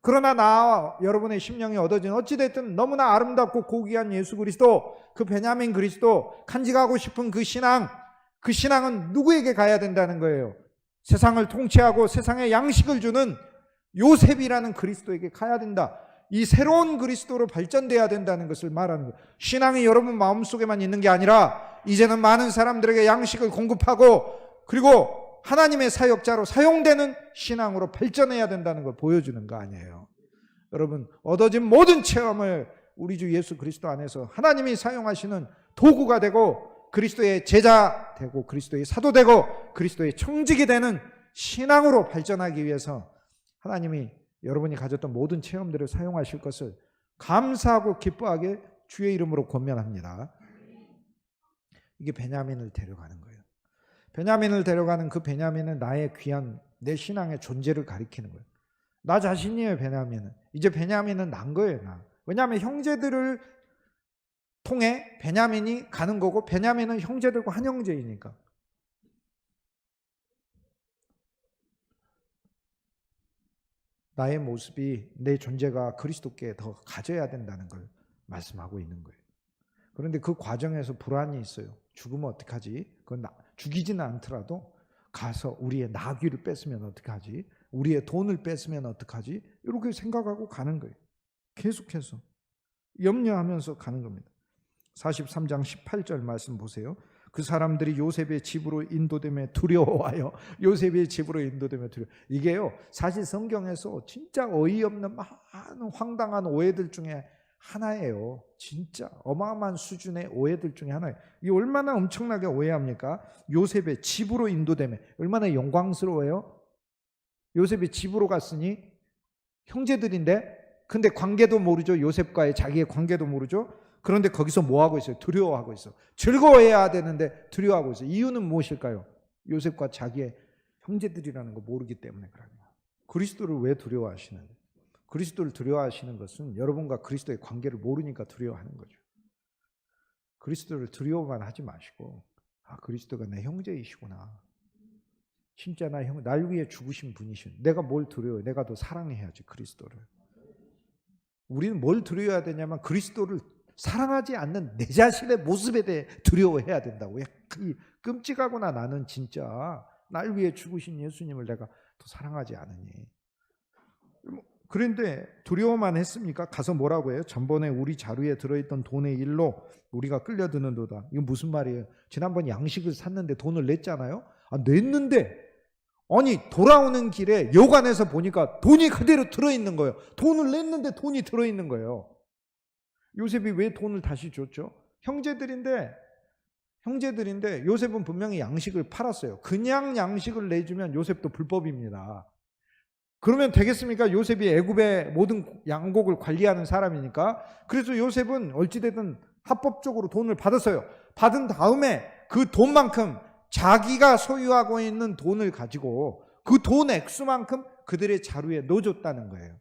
그러나 나와 여러분의 심령이 얻어진 어찌됐든 너무나 아름답고 고귀한 예수 그리스도, 그 베냐민 그리스도, 간직하고 싶은 그 신앙은 누구에게 가야 된다는 거예요? 세상을 통치하고 세상에 양식을 주는 요셉이라는 그리스도에게 가야 된다. 이 새로운 그리스도로 발전돼야 된다는 것을 말하는 거예요. 신앙이 여러분 마음속에만 있는 게 아니라 이제는 많은 사람들에게 양식을 공급하고 그리고 하나님의 사역자로 사용되는 신앙으로 발전해야 된다는 걸 보여주는 거 아니에요. 여러분, 얻어진 모든 체험을 우리 주 예수 그리스도 안에서 하나님이 사용하시는 도구가 되고 그리스도의 제자 되고 그리스도의 사도 되고 그리스도의 청직이 되는 신앙으로 발전하기 위해서 하나님이 여러분이 가졌던 모든 체험들을 사용하실 것을 감사하고 기뻐하게 주의 이름으로 권면합니다. 이게 베냐민을 데려가는 거예요. 베냐민을 데려가는 그 베냐민은 나의 귀한 내 신앙의 존재를 가리키는 거예요. 나 자신이에요, 베냐민은. 이제 베냐민은 난 거예요, 나. 왜냐하면 형제들을 통해 베냐민이 가는 거고 베냐민은 형제들과 한 형제이니까. 나의 모습이, 내 존재가 그리스도께 더 가져야 된다는 걸 말씀하고 있는 거예요. 그런데 그 과정에서 불안이 있어요. 죽으면 어떡하지? 그건 죽이지는 않더라도 가서 우리의 나귀를 뺏으면 어떡하지? 우리의 돈을 뺏으면 어떡하지? 이렇게 생각하고 가는 거예요. 계속해서 염려하면서 가는 겁니다. 43장 18절 말씀 보세요. 그 사람들이 요셉의 집으로 인도되며 두려워하여. 요셉의 집으로 인도되며 두려워. 이게요, 사실 성경에서 진짜 어이없는 많은 황당한 오해들 중에 하나예요. 진짜 어마어마한 수준의 오해들 중에 하나예요. 이게 얼마나 엄청나게 오해합니까? 요셉의 집으로 인도되며. 얼마나 영광스러워요? 요셉이 집으로 갔으니 형제들인데, 근데 관계도 모르죠. 요셉과의 자기의 관계도 모르죠. 그런데 거기서 뭐하고 있어요? 두려워하고 있어. 즐거워해야 되는데 두려워하고 있어요. 이유는 무엇일까요? 요셉과 자기의 형제들이라는 거 모르기 때문에 그래요. 그리스도를 왜 두려워하시는데? 그리스도를 두려워하시는 것은 여러분과 그리스도의 관계를 모르니까 두려워하는 거죠. 그리스도를 두려워만 하지 마시고, 아, 그리스도가 내 형제이시구나. 진짜 날 위해 죽으신 분이신. 내가 뭘 두려워해? 내가 더 사랑해야지, 그리스도를. 우리는 뭘 두려워해야 되냐면 그리스도를 사랑하지 않는 내 자신의 모습에 대해 두려워해야 된다고. 끔찍하구나. 나는 진짜 날 위해 죽으신 예수님을 내가 더 사랑하지 않으니. 그런데 두려워만 했습니까? 가서 뭐라고 해요? 전번에 우리 자루에 들어있던 돈의 일로 우리가 끌려드는도다. 이건 무슨 말이에요? 지난번 양식을 샀는데 돈을 냈잖아요. 냈는데 아니 돌아오는 길에 여관에서 보니까 돈이 그대로 들어있는 거예요. 돈을 냈는데 돈이 들어있는 거예요. 요셉이 왜 돈을 다시 줬죠? 형제들인데 요셉은 분명히 양식을 팔았어요. 그냥 양식을 내주면 요셉도 불법입니다. 그러면 되겠습니까? 요셉이 애굽의 모든 양곡을 관리하는 사람이니까. 그래서 요셉은 어찌되든 합법적으로 돈을 받았어요. 받은 다음에 그 돈만큼 자기가 소유하고 있는 돈을 가지고 그 돈 액수만큼 그들의 자루에 넣어줬다는 거예요.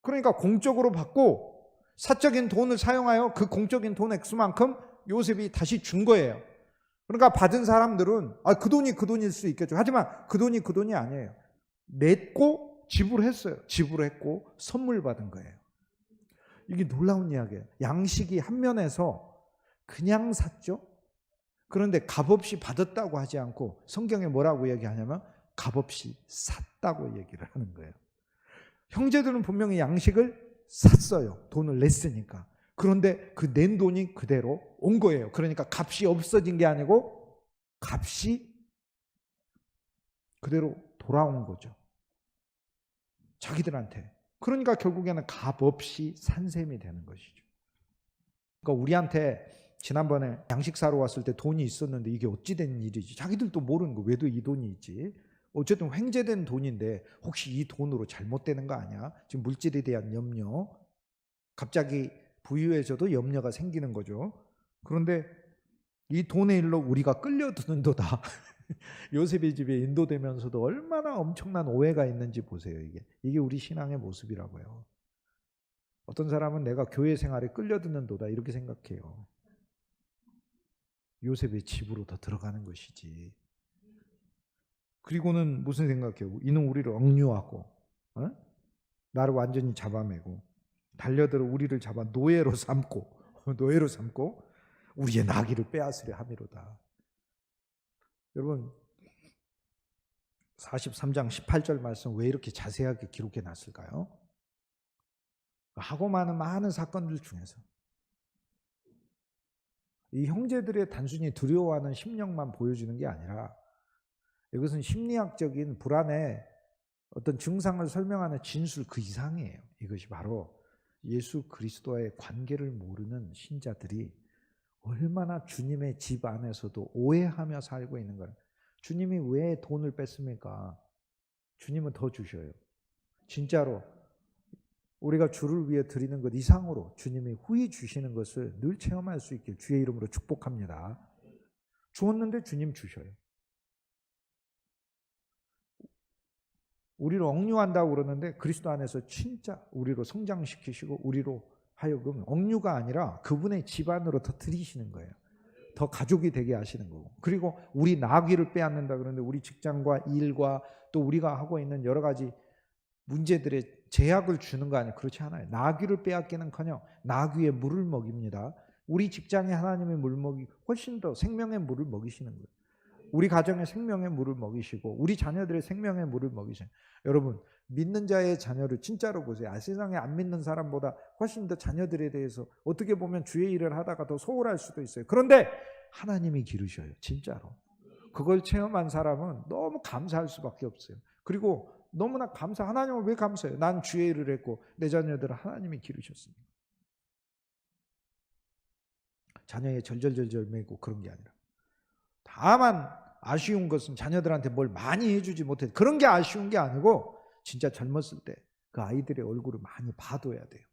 그러니까 공적으로 받고 사적인 돈을 사용하여 그 공적인 돈 액수만큼 요셉이 다시 준 거예요. 그러니까 받은 사람들은 그 돈이 그 돈일 수 있겠죠. 하지만 그 돈이 그 돈이 아니에요. 냈고 지불했어요. 지불했고 선물 받은 거예요. 이게 놀라운 이야기예요. 양식이 한 면에서 그냥 샀죠. 그런데 값없이 받았다고 하지 않고 성경에 뭐라고 얘기하냐면 값없이 샀다고 얘기를 하는 거예요. 형제들은 분명히 양식을 샀어요. 돈을 냈으니까. 그런데 그 낸 돈이 그대로 온 거예요. 그러니까 값이 없어진 게 아니고 값이 그대로 돌아온 거죠. 자기들한테. 그러니까 결국에는 값없이 산 셈이 되는 것이죠. 그러니까 우리한테 지난번에 양식 사러 왔을 때 돈이 있었는데 이게 어찌 된 일이지? 자기들도 모르는 거. 왜도 이 돈이 있지? 어쨌든 횡재된 돈인데 혹시 이 돈으로 잘못되는 거 아니야? 지금 물질에 대한 염려. 갑자기 부유해져도 염려가 생기는 거죠. 그런데 이 돈의 일로 우리가 끌려드는도다. 요셉의 집에 인도되면서도 얼마나 엄청난 오해가 있는지 보세요. 이게 우리 신앙의 모습이라고요. 어떤 사람은 내가 교회 생활에 끌려드는도다 이렇게 생각해요. 요셉의 집으로 더 들어가는 것이지. 그리고는 무슨 생각해요? 이는 우리를 억류하고 나를 완전히 잡아매고 달려들어 우리를 잡아 노예로 삼고 우리의 나귀를 빼앗으려 함이로다. 여러분 43장 18절 말씀 왜 이렇게 자세하게 기록해 놨을까요? 하고 많은 사건들 중에서 이 형제들의 단순히 두려워하는 심령만 보여주는 게 아니라 이것은 심리학적인 불안의 어떤 증상을 설명하는 진술 그 이상이에요. 이것이 바로 예수 그리스도와의 관계를 모르는 신자들이 얼마나 주님의 집 안에서도 오해하며 살고 있는 거예요. 주님이 왜 돈을 뺐습니까? 주님은 더 주셔요. 진짜로 우리가 주를 위해 드리는 것 이상으로 주님이 후히 주시는 것을 늘 체험할 수 있길 주의 이름으로 축복합니다. 주었는데 주님 주셔요. 우리를 억류한다고 그러는데 그리스도 안에서 진짜 우리로 성장시키시고 우리로 하여금 억류가 아니라 그분의 집 안으로 더 들이시는 거예요. 더 가족이 되게 하시는 거고. 그리고 우리 나귀를 빼앗는다 그러는데 우리 직장과 일과 또 우리가 하고 있는 여러 가지 문제들의 제약을 주는 거 아니에요. 그렇지 않아요. 나귀를 빼앗기는커녕 나귀의 물을 먹입니다. 우리 직장에 하나님의 물 먹이 훨씬 더 생명의 물을 먹이시는 거예요. 우리 가정의 생명의 물을 먹이시고 우리 자녀들의 생명의 물을 먹이시는. 여러분 믿는 자의 자녀를 진짜로 보세요. 세상에 안 믿는 사람보다 훨씬 더 자녀들에 대해서 어떻게 보면 주의 일을 하다가 더 소홀할 수도 있어요. 그런데 하나님이 기르셔요. 진짜로. 그걸 체험한 사람은 너무 감사할 수밖에 없어요. 그리고 너무나 하나님은 왜 감사해요? 난 주의 일을 했고 내 자녀들을 하나님이 기르셨습니다. 자녀의 절절절절 매고 그런 게 아니라 다만 아쉬운 것은 자녀들한테 뭘 많이 해주지 못해. 그런 게 아쉬운 게 아니고 진짜 젊었을 때 그 아이들의 얼굴을 많이 봐둬야 돼요.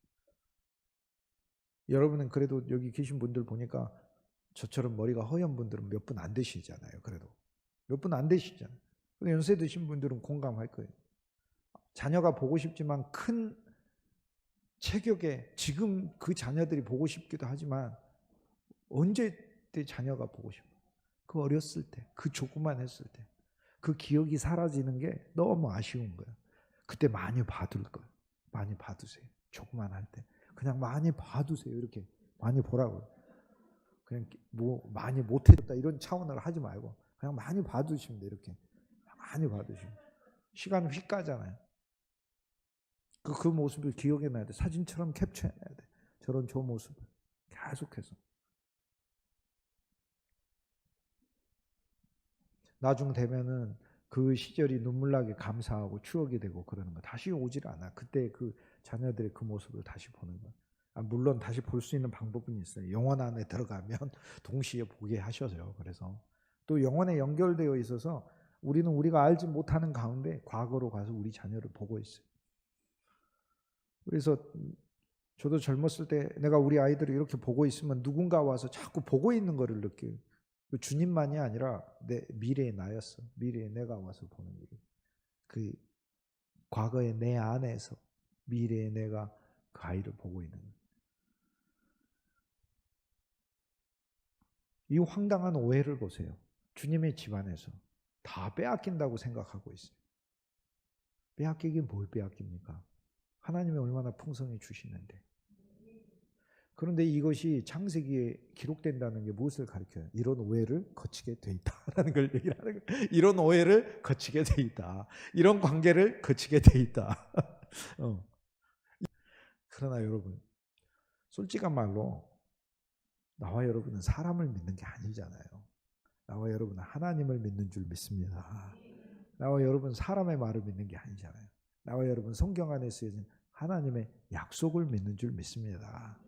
여러분은 그래도 여기 계신 분들 보니까 저처럼 머리가 허연 분들은 몇 분 안 되시잖아요. 그래도 몇 분 안 되시잖아요. 연세 드신 분들은 공감할 거예요. 자녀가 보고 싶지만 큰 체격에 지금 그 자녀들이 보고 싶기도 하지만 언제 때 자녀가 보고 싶어요? 그 어렸을 때, 그 조그만 했을 때, 그 기억이 사라지는 게 너무 아쉬운 거예요. 그때 많이 봐둘 거예요. 많이 봐두세요. 조그만 할 때. 그냥 많이 봐두세요. 이렇게 많이 보라고요. 그냥 뭐 많이 못해줬다 이런 차원으로 하지 말고 그냥 많이 봐두시면 돼요. 이렇게 많이 봐두시면. 시간 휙 가잖아요. 그 모습을 기억해놔야 돼. 사진처럼 캡처해놔야 돼. 저런 저 모습을 계속해서. 나중 되면은 그 시절이 눈물나게 감사하고 추억이 되고 그러는 거 다시 오질 않아. 그때 그 자녀들의 그 모습을 다시 보는 거. 물론 다시 볼 수 있는 방법은 있어요. 영혼 안에 들어가면 동시에 보게 하셔서요. 그래서 또 영혼에 연결되어 있어서 우리는 우리가 알지 못하는 가운데 과거로 가서 우리 자녀를 보고 있어요. 그래서 저도 젊었을 때 내가 우리 아이들을 이렇게 보고 있으면 누군가 와서 자꾸 보고 있는 거를 느껴요. 주님만이 아니라 내 미래의 나였어. 미래의 내가 와서 보는 거예요. 그 과거의 내 안에서 미래의 내가 그 아이를 보고 있는 거예요. 이 황당한 오해를 보세요. 주님의 집안에서 다 빼앗긴다고 생각하고 있어요. 빼앗기긴 뭘 빼앗깁니까? 하나님이 얼마나 풍성히 주시는데. 그런데 이것이 창세기에 기록된다는 게 무엇을 가르쳐요? 이런 오해를 거치게 돼 있다라는 걸 얘기를 하는 거예요. 이런 오해를 거치게 돼 있다. 이런 관계를 거치게 돼 있다. 그러나 여러분, 솔직한 말로 나와 여러분은 사람을 믿는 게 아니잖아요. 나와 여러분은 하나님을 믿는 줄 믿습니다. 나와 여러분 사람의 말을 믿는 게 아니잖아요. 나와 여러분 성경 안에 쓰여진 하나님의 약속을 믿는 줄 믿습니다.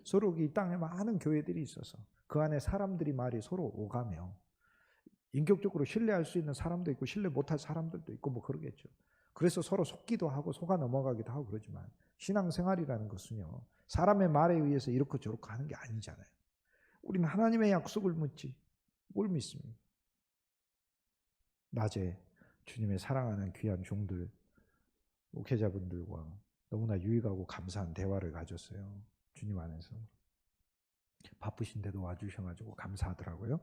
서로 이 땅에 많은 교회들이 있어서 그 안에 사람들이 말이 서로 오가며 인격적으로 신뢰할 수 있는 사람도 있고 신뢰 못할 사람들도 있고 뭐 그러겠죠. 그래서 서로 속기도 하고 속아 넘어가기도 하고 그러지만 신앙생활이라는 것은요, 사람의 말에 의해서 이렇고 저렇고 하는 게 아니잖아요. 우리는 하나님의 약속을 묻지 뭘 믿습니까? 낮에 주님의 사랑하는 귀한 종들, 목회자분들과 너무나 유익하고 감사한 대화를 가졌어요. 주님 안에서. 바쁘신데도 와주셔가지고 감사하더라고요.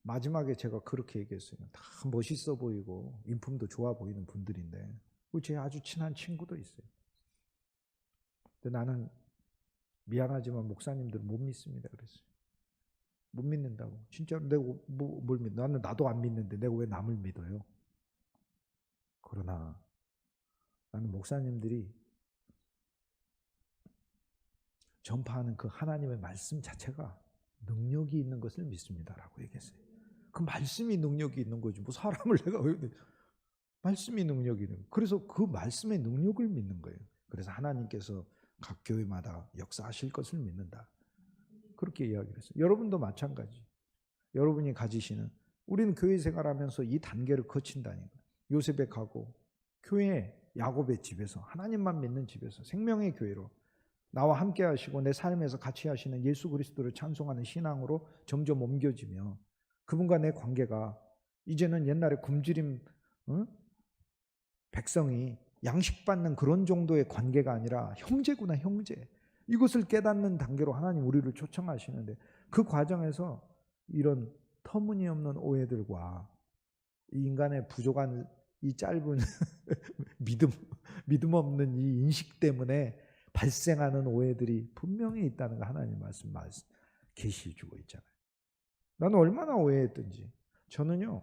마지막에 제가 그렇게 얘기했어요. 다 멋있어 보이고 인품도 좋아 보이는 분들인데 제 아주 친한 친구도 있어요. 근데 나는 미안하지만 목사님들 못 믿습니다 그랬어요. 못 믿는다고. 진짜 내가 뭘 믿? 나도 안 믿는데 내가 왜 남을 믿어요? 그러나 나는 목사님들이 전파하는 그 하나님의 말씀 자체가 능력이 있는 것을 믿습니다라고 얘기했어요. 그 말씀이 능력이 있는 거지. 뭐 사람을 내가 왜 말씀이 능력이 있는 거예요. 그래서 그 말씀의 능력을 믿는 거예요. 그래서 하나님께서 각 교회마다 역사하실 것을 믿는다. 그렇게 이야기를 했어요. 여러분도 마찬가지. 여러분이 가지시는 우리는 교회 생활하면서 이 단계를 거친다니까. 요셉의 가고 교회 야곱의 집에서 하나님만 믿는 집에서 생명의 교회로 나와 함께 하시고 내 삶에서 같이 하시는 예수 그리스도를 찬송하는 신앙으로 점점 옮겨지며 그분과 내 관계가 이제는 옛날에 굶주림 백성이 양식받는 그런 정도의 관계가 아니라 형제구나 형제. 이것을 깨닫는 단계로 하나님 우리를 초청하시는데 그 과정에서 이런 터무니없는 오해들과 이 인간의 부족한 이 짧은 믿음 없는 이 인식 때문에 발생하는 오해들이 분명히 있다는 거 하나님 말씀 계시 주고 있잖아요. 나는 얼마나 오해했던지. 저는요,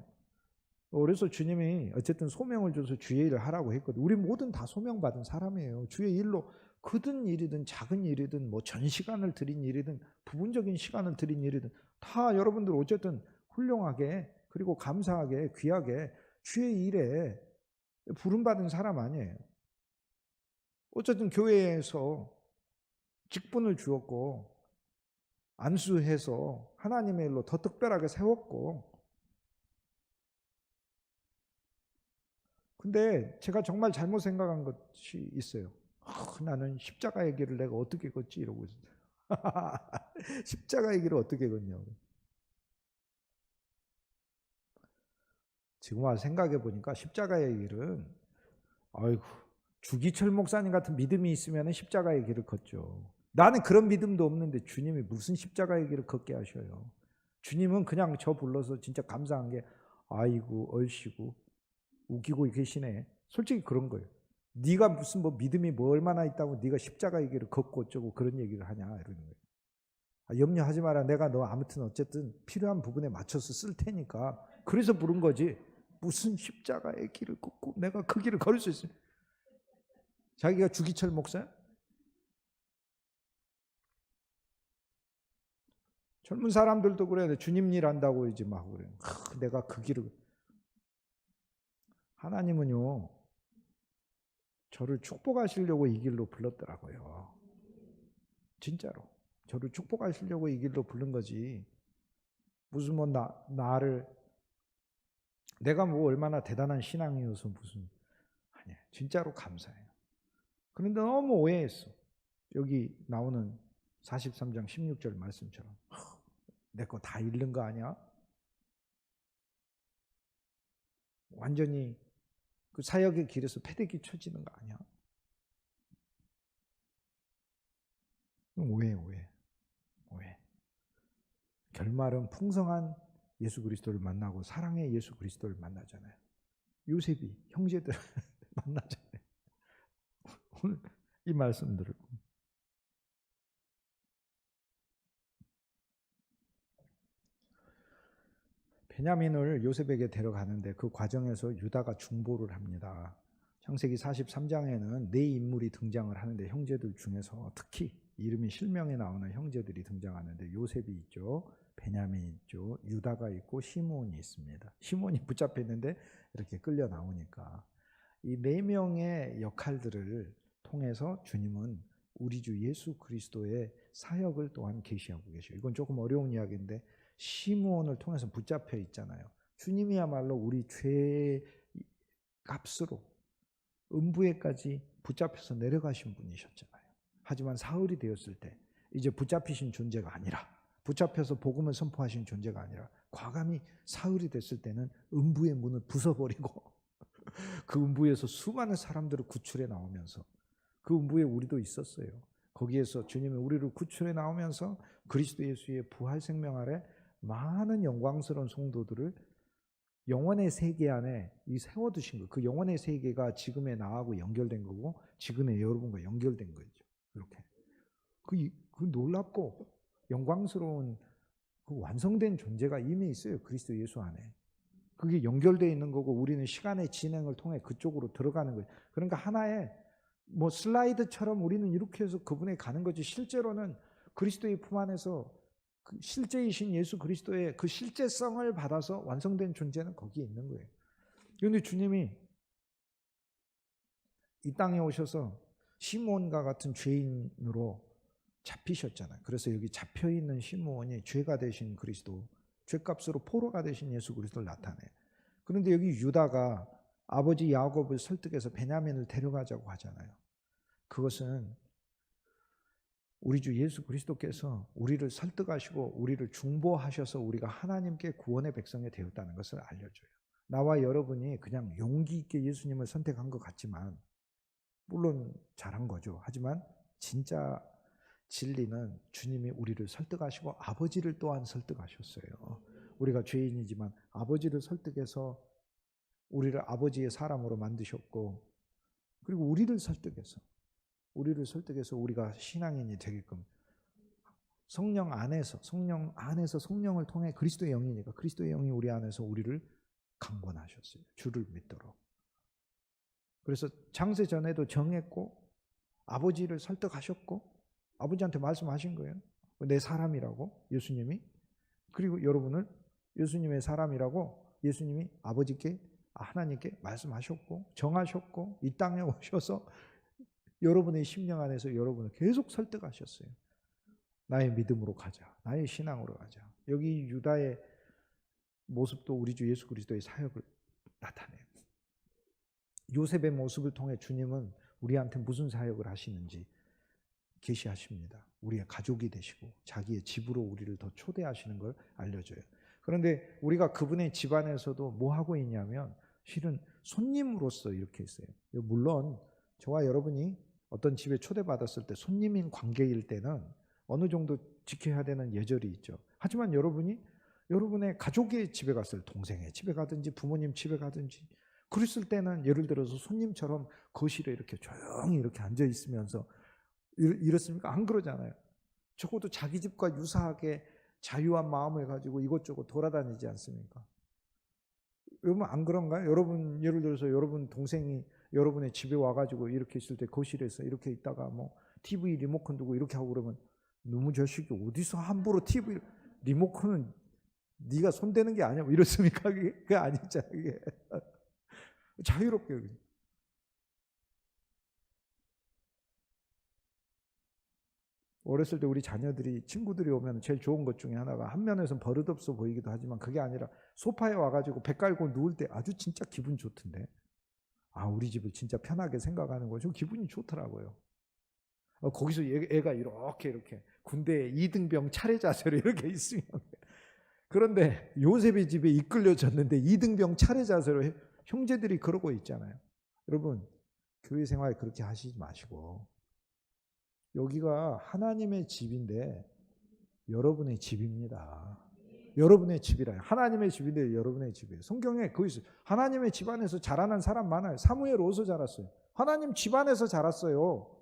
그래서 주님이 어쨌든 소명을 줘서 주의 일을 하라고 했거든요. 우리 모든 다 소명받은 사람이에요. 주의 일로 크든 일이든 작은 일이든 뭐 전 시간을 들인 일이든 부분적인 시간을 들인 일이든 다 여러분들 어쨌든 훌륭하게 그리고 감사하게 귀하게 주의 일에 부름받은 사람 아니에요. 어쨌든 교회에서 직분을 주었고 안수해서 하나님의 일로 더 특별하게 세웠고 근데 제가 정말 잘못 생각한 것이 있어요. 나는 십자가의 길을 내가 어떻게 걷지 이러고 있어요. 십자가의 길을 어떻게 걷냐고. 지금 와서 생각해 보니까 십자가의 길은 아이고 주기철 목사님 같은 믿음이 있으면 십자가의 길을 걷죠. 나는 그런 믿음도 없는데 주님이 무슨 십자가의 길을 걷게 하셔요. 주님은 그냥 저 불러서 진짜 감사한 게 아이고 얼씨구 웃기고 계시네. 솔직히 그런 거예요. 네가 무슨 뭐 믿음이 뭐 얼마나 있다고 네가 십자가의 길을 걷고 어쩌고 그런 얘기를 하냐 이러는 거예요. 염려하지 마라. 내가 너 아무튼 어쨌든 필요한 부분에 맞춰서 쓸 테니까. 그래서 부른 거지. 무슨 십자가의 길을 걷고 내가 그 길을 걸을 수 있어요. 자기가 주기철 목사야? 젊은 사람들도 그래. 주님 일 한다고 이제 막 그래요. 내가 그 길을. 하나님은요, 저를 축복하시려고 이 길로 불렀더라고요. 진짜로. 저를 축복하시려고 이 길로 부른 거지. 무슨 뭐 나를 내가 뭐 얼마나 대단한 신앙이어서 무슨 아니야. 진짜로 감사해요. 그런데 너무 오해했어. 여기 나오는 43장 16절 말씀처럼 내 거 다 잃는 거 아니야? 완전히 그 사역의 길에서 패대기 쳐지는 거 아니야? 오해. 결말은 풍성한 예수 그리스도를 만나고 사랑의 예수 그리스도를 만나잖아요. 요셉이 형제들 만나잖아요. 오늘 이 말씀들을 베냐민을 요셉에게 데려가는데 그 과정에서 유다가 중보를 합니다. 창세기 43장에는 네 인물이 등장을 하는데 형제들 중에서 특히 이름이 실명에 나오는 형제들이 등장하는데 요셉이 있죠. 베냐민이 있죠. 유다가 있고 시므온이 있습니다. 시므온이 붙잡혔는데 이렇게 끌려 나오니까 이 네 명의 역할들을 통해서 주님은 우리 주 예수 그리스도의 사역을 또한 계시하고 계셔요. 이건 조금 어려운 이야기인데 시므온을 통해서 붙잡혀 있잖아요. 주님이야말로 우리 죄의 값으로 음부에까지 붙잡혀서 내려가신 분이셨잖아요. 하지만 사흘이 되었을 때 이제 붙잡히신 존재가 아니라, 붙잡혀서 복음을 선포하신 존재가 아니라 과감히 사흘이 됐을 때는 음부의 문을 부숴버리고 그 음부에서 수많은 사람들을 구출해 나오면서, 그 음부에 우리도 있었어요. 거기에서 주님이 우리를 구출해 나오면서 그리스도 예수의 부활 생명 아래 많은 영광스러운 성도들을 영원의 세계 안에 세워두신 거. 그 영원의 세계가 지금의 나하고 연결된 거고 지금의 여러분과 연결된 거죠. 이렇게 그 놀랍고 영광스러운 그 완성된 존재가 이미 있어요. 그리스도 예수 안에. 그게 연결되어 있는 거고 우리는 시간의 진행을 통해 그쪽으로 들어가는 거예요. 그러니까 하나의 뭐 슬라이드처럼 우리는 이렇게 해서 그분에 가는 거지, 실제로는 그리스도의 품 안에서 그 실제이신 예수 그리스도의 그 실제성을 받아서 완성된 존재는 거기에 있는 거예요. 그런데 주님이 이 땅에 오셔서 시므온과 같은 죄인으로 잡히셨잖아요. 그래서 여기 잡혀있는 시므온이 죄가 되신 그리스도, 죄값으로 포로가 되신 예수 그리스도를 나타내요. 그런데 여기 유다가 아버지 야곱을 설득해서 베냐민을 데려가자고 하잖아요. 그것은 우리 주 예수 그리스도께서 우리를 설득하시고 우리를 중보하셔서 우리가 하나님께 구원의 백성이 되었다는 것을 알려줘요. 나와 여러분이 그냥 용기 있게 예수님을 선택한 것 같지만, 물론 잘한 거죠. 하지만 진짜 진리는 주님이 우리를 설득하시고 아버지를 또한 설득하셨어요. 우리가 죄인이지만 아버지를 설득해서 우리를 아버지의 사람으로 만드셨고, 그리고 우리를 설득해서 우리가 신앙인이 되게끔 성령 안에서 성령을 통해 그리스도의 영이니까 그리스도의 영이 우리 안에서 우리를 강권하셨어요. 주를 믿도록. 그래서 창세 전에도 정했고 아버지를 설득하셨고 아버지한테 말씀하신 거예요. 내 사람이라고 예수님이. 그리고 여러분을 예수님의 사람이라고 예수님이 아버지께, 하나님께 말씀하셨고 정하셨고 이 땅에 오셔서 여러분의 심령 안에서 여러분을 계속 설득하셨어요. 나의 믿음으로 가자. 나의 신앙으로 가자. 여기 유다의 모습도 우리 주 예수 그리스도의 사역을 나타내요. 요셉의 모습을 통해 주님은 우리한테 무슨 사역을 하시는지 계시하십니다. 우리의 가족이 되시고 자기의 집으로 우리를 더 초대하시는 걸 알려줘요. 그런데 우리가 그분의 집안에서도 뭐 하고 있냐면 실은 손님으로서 이렇게 있어요. 물론 저와 여러분이 어떤 집에 초대받았을 때 손님인 관계일 때는 어느 정도 지켜야 되는 예절이 있죠. 하지만 여러분의 가족의 집에 갔을 때, 동생의 집에 가든지 부모님 집에 가든지 그랬을 때는 예를 들어서 손님처럼 거실에 이렇게 조용히 이렇게 앉아 있으면서 이렇습니까? 안 그러잖아요. 적어도 자기 집과 유사하게 자유한 마음을 가지고 이것저것 돌아다니지 않습니까? 여러분 안 그런가요? 여러분 예를 들어서 여러분 동생이 여러분의 집에 와가지고 이렇게 있을 때 거실에서 이렇게 있다가 뭐 TV 리모컨 두고 이렇게 하고 그러면 너무 자식이 어디서 함부로 TV 리모컨은 네가 손대는 게 아니야? 이렇습니까? 그게 아니잖아요. 그게. 자유롭게. 어렸을 때 우리 자녀들이 친구들이 오면 제일 좋은 것 중에 하나가 한 면에서는 버릇없어 보이기도 하지만 그게 아니라 소파에 와가지고 배 깔고 누울 때 아주 진짜 기분 좋던데. 아, 우리 집을 진짜 편하게 생각하는 거죠. 기분이 좋더라고요. 거기서 애가 이렇게 군대 2등병 차례 자세로 이렇게 있으면. 그런데 요셉의 집에 이끌려졌는데 2등병 차례 자세로 형제들이 그러고 있잖아요. 여러분 교회 생활 그렇게 하시지 마시고 여기가 하나님의 집인데 여러분의 집입니다. 여러분의 집이라요. 하나님의 집인데 여러분의 집이에요. 성경에 거기 있어요. 하나님의 집안에서 자라난 사람 많아요. 사무엘 어디서 자랐어요? 하나님 집안에서 자랐어요.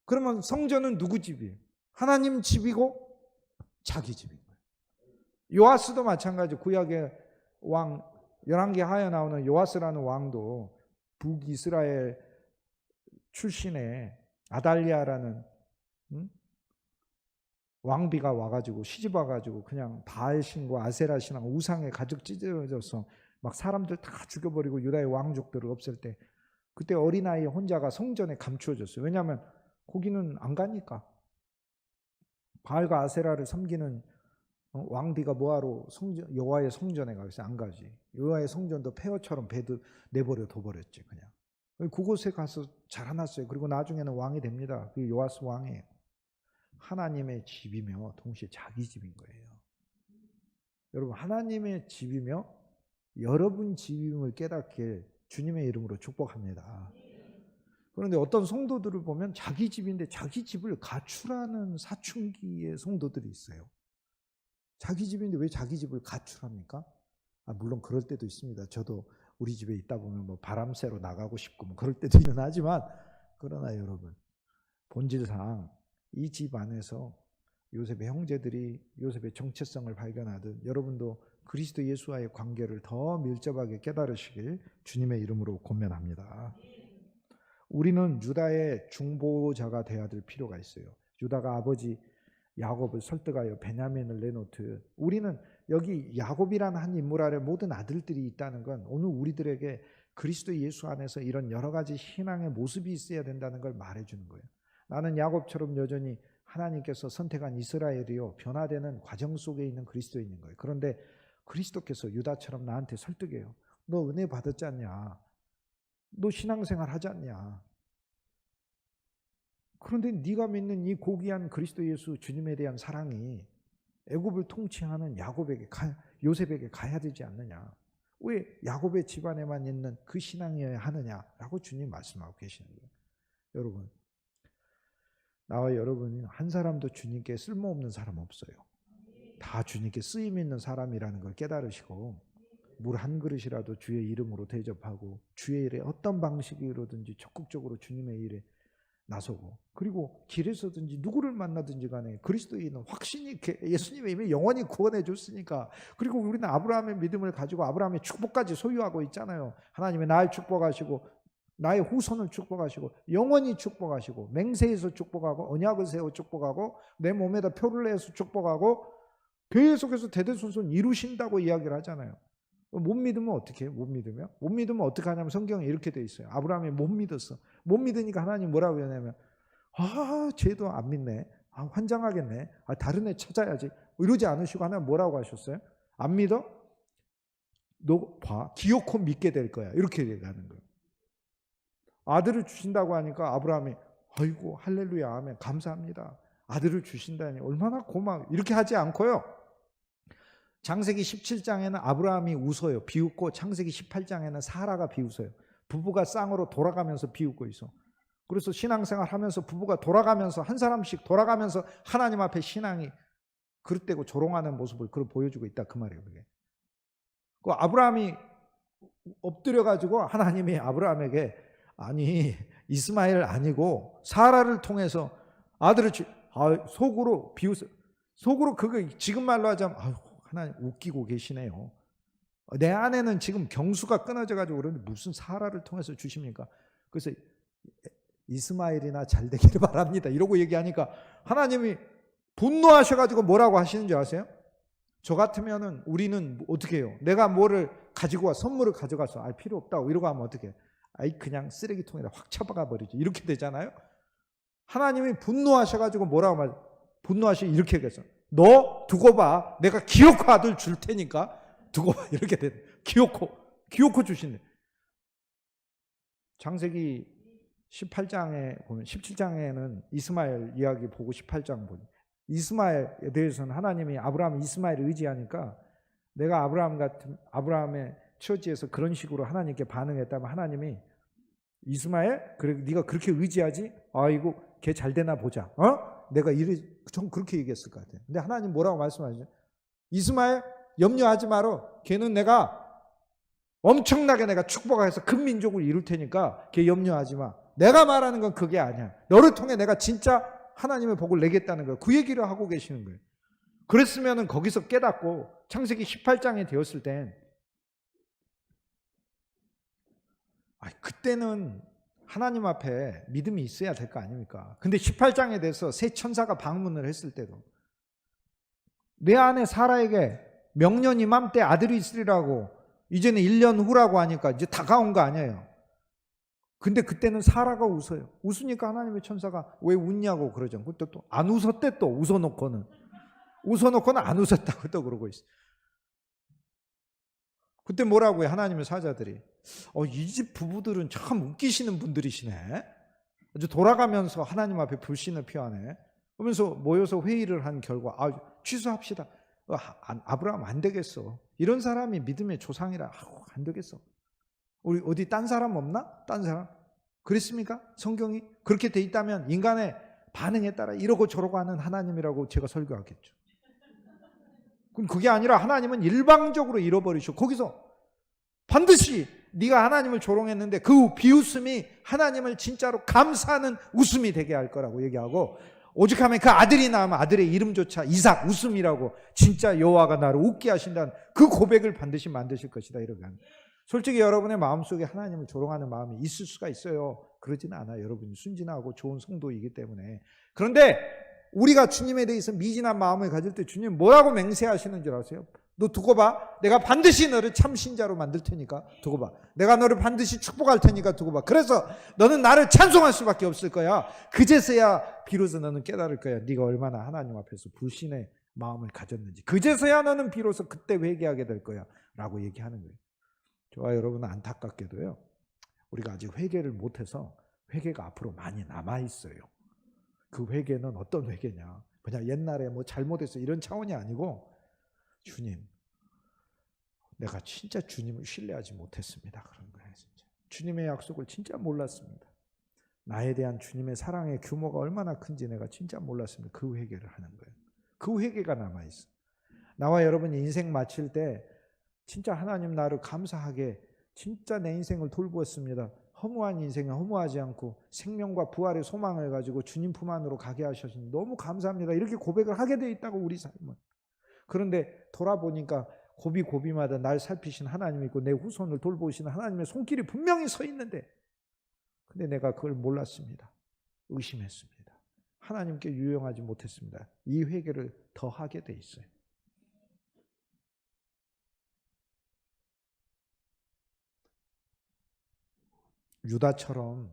그러면 성전은 누구 집이에요? 하나님 집이고 자기 집인 거예요. 요아스도 마찬가지. 구약의 왕 열왕기하에 나오는 요아스라는 왕도 북이스라엘 출신의 아달리아라는 왕비가 와가지고 시집 와가지고 그냥 바알 신과 아세라 신앙 우상에 가득 찢어져서 막 사람들 다 죽여버리고 유다의 왕족들을 없앨 때 그때 어린아이 혼자가 성전에 감추어졌어요. 왜냐하면 거기는 안 가니까. 바알과 아세라를 섬기는 왕비가 뭐하러 여호와의 성전에 가겠어요? 안 가지. 여호와의 성전도 폐허처럼 내버려 둬버렸지 그냥. 그곳에 가서 자라났어요. 그리고 나중에는 왕이 됩니다. 그게 요아스 왕이에요. 하나님의 집이며 동시에 자기 집인 거예요. 여러분, 하나님의 집이며 여러분 집임을 깨닫게 주님의 이름으로 축복합니다. 그런데 어떤 성도들을 보면 자기 집인데 자기 집을 가출하는 사춘기의 성도들이 있어요. 자기 집인데 왜 자기 집을 가출합니까? 물론 그럴 때도 있습니다. 저도 우리 집에 있다 보면 뭐 바람 쐬러 나가고 싶고 뭐 그럴 때도 있긴 하지만, 그러나 여러분, 본질상 이 집 안에서 요셉의 형제들이 요셉의 정체성을 발견하듯 여러분도 그리스도 예수와의 관계를 더 밀접하게 깨달으시길 주님의 이름으로 권면합니다. 우리는 유다의 중보자가 되어야 될 필요가 있어요. 유다가 아버지 야곱을 설득하여 베냐민을 내놓듯 우리는 여기 야곱이라는 한 인물 아래 모든 아들들이 있다는 건 오늘 우리들에게 그리스도 예수 안에서 이런 여러 가지 신앙의 모습이 있어야 된다는 걸 말해주는 거예요. 나는 야곱처럼 여전히 하나님께서 선택한 이스라엘이요, 변화되는 과정 속에 있는 그리스도인인 거예요. 그런데 그리스도께서 유다처럼 나한테 설득해요. 너 은혜 받았지 않냐? 너 신앙생활 하지 않냐? 그런데 네가 믿는 이 고귀한 그리스도 예수 주님에 대한 사랑이 애굽을 통치하는 요셉에게 가야 되지 않느냐? 왜 야곱의 집안에만 있는 그 신앙이어야 하느냐라고 주님 말씀하고 계시는 거예요. 여러분, 나와 여러분은 한 사람도 주님께 쓸모없는 사람 없어요. 다 주님께 쓰임 있는 사람이라는 걸 깨달으시고 물 한 그릇이라도 주의 이름으로 대접하고 주의 일에 어떤 방식으로든지 적극적으로 주님의 일에 나서고, 그리고 길에서든지 누구를 만나든지 간에 그리스도에 있는 확신이 예수님의 이미 영원히 구원해 줬으니까. 그리고 우리는 아브라함의 믿음을 가지고 아브라함의 축복까지 소유하고 있잖아요. 하나님의 날 축복하시고 나의 후손을 축복하시고 영원히 축복하시고 맹세해서 축복하고 언약을 세워 축복하고 내 몸에다 표를 내서 축복하고 교회 속에서 대대손손 이루신다고 이야기를 하잖아요. 못 믿으면 어떻게 해요? 못 믿으면 어떻게 하냐면 성경에 이렇게 돼 있어요. 아브라함이 못 믿었어. 못 믿으니까 하나님 뭐라고 하냐면 쟤도 안 믿네. 환장하겠네. 다른 애 찾아야지. 이러지 않으시고 하나님 뭐라고 하셨어요? 안 믿어? 너 봐. 기어코 믿게 될 거야. 이렇게 얘기하는 거예요. 아들을 주신다고 하니까 아브라함이 아이고 할렐루야 아멘 감사합니다. 아들을 주신다니 얼마나 고마워. 이렇게 하지 않고요. 창세기 17장에는 아브라함이 웃어요. 비웃고 창세기 18장에는 사라가 비웃어요. 부부가 쌍으로 돌아가면서 비웃고 있어. 그래서 신앙생활 하면서 부부가 돌아가면서 한 사람씩 돌아가면서 하나님 앞에 신앙이 그릇되고 조롱하는 모습을 보여주고 있다 그 말이에요. 그게. 그 아브라함이 엎드려가지고 하나님이 아브라함에게 아니 이스마엘 아니고 사라를 통해서 아들을 속으로 비웃어. 속으로 그거 지금 말로 하자면 하나님 웃기고 계시네요. 내 안에는 지금 경수가 끊어져 가지고 그러는데 무슨 사라를 통해서 주십니까? 그래서 이스마엘이나 잘 되기를 바랍니다. 이러고 얘기하니까 하나님이 분노하셔가지고 뭐라고 하시는 줄 아세요? 저 같으면은 우리는 어떻게 해요? 내가 뭐를 가지고 와 선물을 가져가서 필요 없다고 이러고 하면 어떻게 해요? 그냥 쓰레기통에다 확 쳐박아 버리죠. 이렇게 되잖아요. 하나님이 분노하셔가지고 뭐라고 분노하시고 이렇게 얘기했어. 너 두고 봐. 내가 기어코 아들 줄 테니까 두고 봐. 이렇게 돼. 기어코 주신대. 창세기 18장에 보면 17장에는 이스마엘 이야기 보고 18장 보면 이스마엘에 대해서는 하나님이 아브라함 이스마엘을 의지하니까 내가 아브라함의 처지에서 그런 식으로 하나님께 반응했다면 하나님이 이스마엘 그래 네가 그렇게 의지하지? 아이고 걔 잘 되나 보자. 내가 전 그렇게 얘기했을 것 같아요. 근데 하나님 뭐라고 말씀하시죠? 이스마엘 염려하지 마라. 걔는 내가 엄청나게 내가 축복해서 큰 민족을 이룰 테니까 걔 염려하지 마. 내가 말하는 건 그게 아니야. 너를 통해 내가 진짜 하나님의 복을 내겠다는 거예요. 그 얘기를 하고 계시는 거예요. 그랬으면은 거기서 깨닫고 창세기 18장에 되었을 땐 그때는 하나님 앞에 믿음이 있어야 될 거 아닙니까? 근데 18장에 대해서 새 천사가 방문을 했을 때도 내 안에 사라에게 명년 이맘때 아들이 있으리라고 이제는 1년 후라고 하니까 이제 다가온 거 아니에요. 근데 그때는 사라가 웃어요. 웃으니까 하나님의 천사가 왜 웃냐고 그러죠. 그때 또 안 웃었대. 또 웃어놓고는 안 웃었다고 또 그러고 있어요. 그때 뭐라고 해 하나님의 사자들이, 이 집 부부들은 참 웃기시는 분들이시네. 아주 돌아가면서 하나님 앞에 불신을 표하네. 그러면서 모여서 회의를 한 결과 취소합시다. 아브라함 안 되겠어. 이런 사람이 믿음의 조상이라 안 되겠어. 우리 어디 딴 사람 없나? 딴 사람? 그랬습니까? 성경이 그렇게 돼 있다면 인간의 반응에 따라 이러고 저러고 하는 하나님이라고 제가 설교하겠죠. 그럼 그게 아니라 하나님은 일방적으로 잃어버리시고 거기서 반드시 네가 하나님을 조롱했는데 그 비웃음이 하나님을 진짜로 감사하는 웃음이 되게 할 거라고 얘기하고, 오직하면 그 아들이 나오면 아들의 이름조차 이삭 웃음이라고, 진짜 여호와가 나를 웃게 하신다는 그 고백을 반드시 만드실 것이다 이렇게 합니다. 솔직히 여러분의 마음속에 하나님을 조롱하는 마음이 있을 수가 있어요. 그러지는 않아요. 여러분이 순진하고 좋은 성도이기 때문에. 그런데 우리가 주님에 대해서 미진한 마음을 가질 때 주님 뭐라고 맹세하시는 줄 아세요? 너 두고 봐. 내가 반드시 너를 참 신자로 만들 테니까 두고 봐. 내가 너를 반드시 축복할 테니까 두고 봐. 그래서 너는 나를 찬송할 수밖에 없을 거야. 그제서야 비로소 너는 깨달을 거야. 네가 얼마나 하나님 앞에서 불신의 마음을 가졌는지. 그제서야 너는 비로소 그때 회개하게 될 거야 라고 얘기하는 거예요. 저와 여러분은 안타깝게도요, 우리가 아직 회개를 못해서 회개가 앞으로 많이 남아있어요. 그 회개는 어떤 회개냐, 그냥 옛날에 뭐 잘못했어 이런 차원이 아니고, 주님 내가 진짜 주님을 신뢰하지 못했습니다 그런 거예요. 진짜 주님의 약속을 진짜 몰랐습니다. 나에 대한 주님의 사랑의 규모가 얼마나 큰지 내가 진짜 몰랐습니다. 그 회개를 하는 거예요. 그 회개가 남아있어. 나와 여러분이 인생 마칠 때 진짜 하나님 나를 감사하게 진짜 내 인생을 돌보았습니다. 허무한 인생에 허무하지 않고 생명과 부활의 소망을 가지고 주님 품 안으로 가게 하셔서 너무 감사합니다. 이렇게 고백을 하게 돼 있다고 우리 삶은. 그런데 돌아보니까 고비고비마다 날 살피신 하나님이 있고 내 후손을 돌보시는 하나님의 손길이 분명히 서 있는데, 근데 내가 그걸 몰랐습니다. 의심했습니다. 하나님께 유용하지 못했습니다. 이 회개를 더 하게 돼 있어요. 유다처럼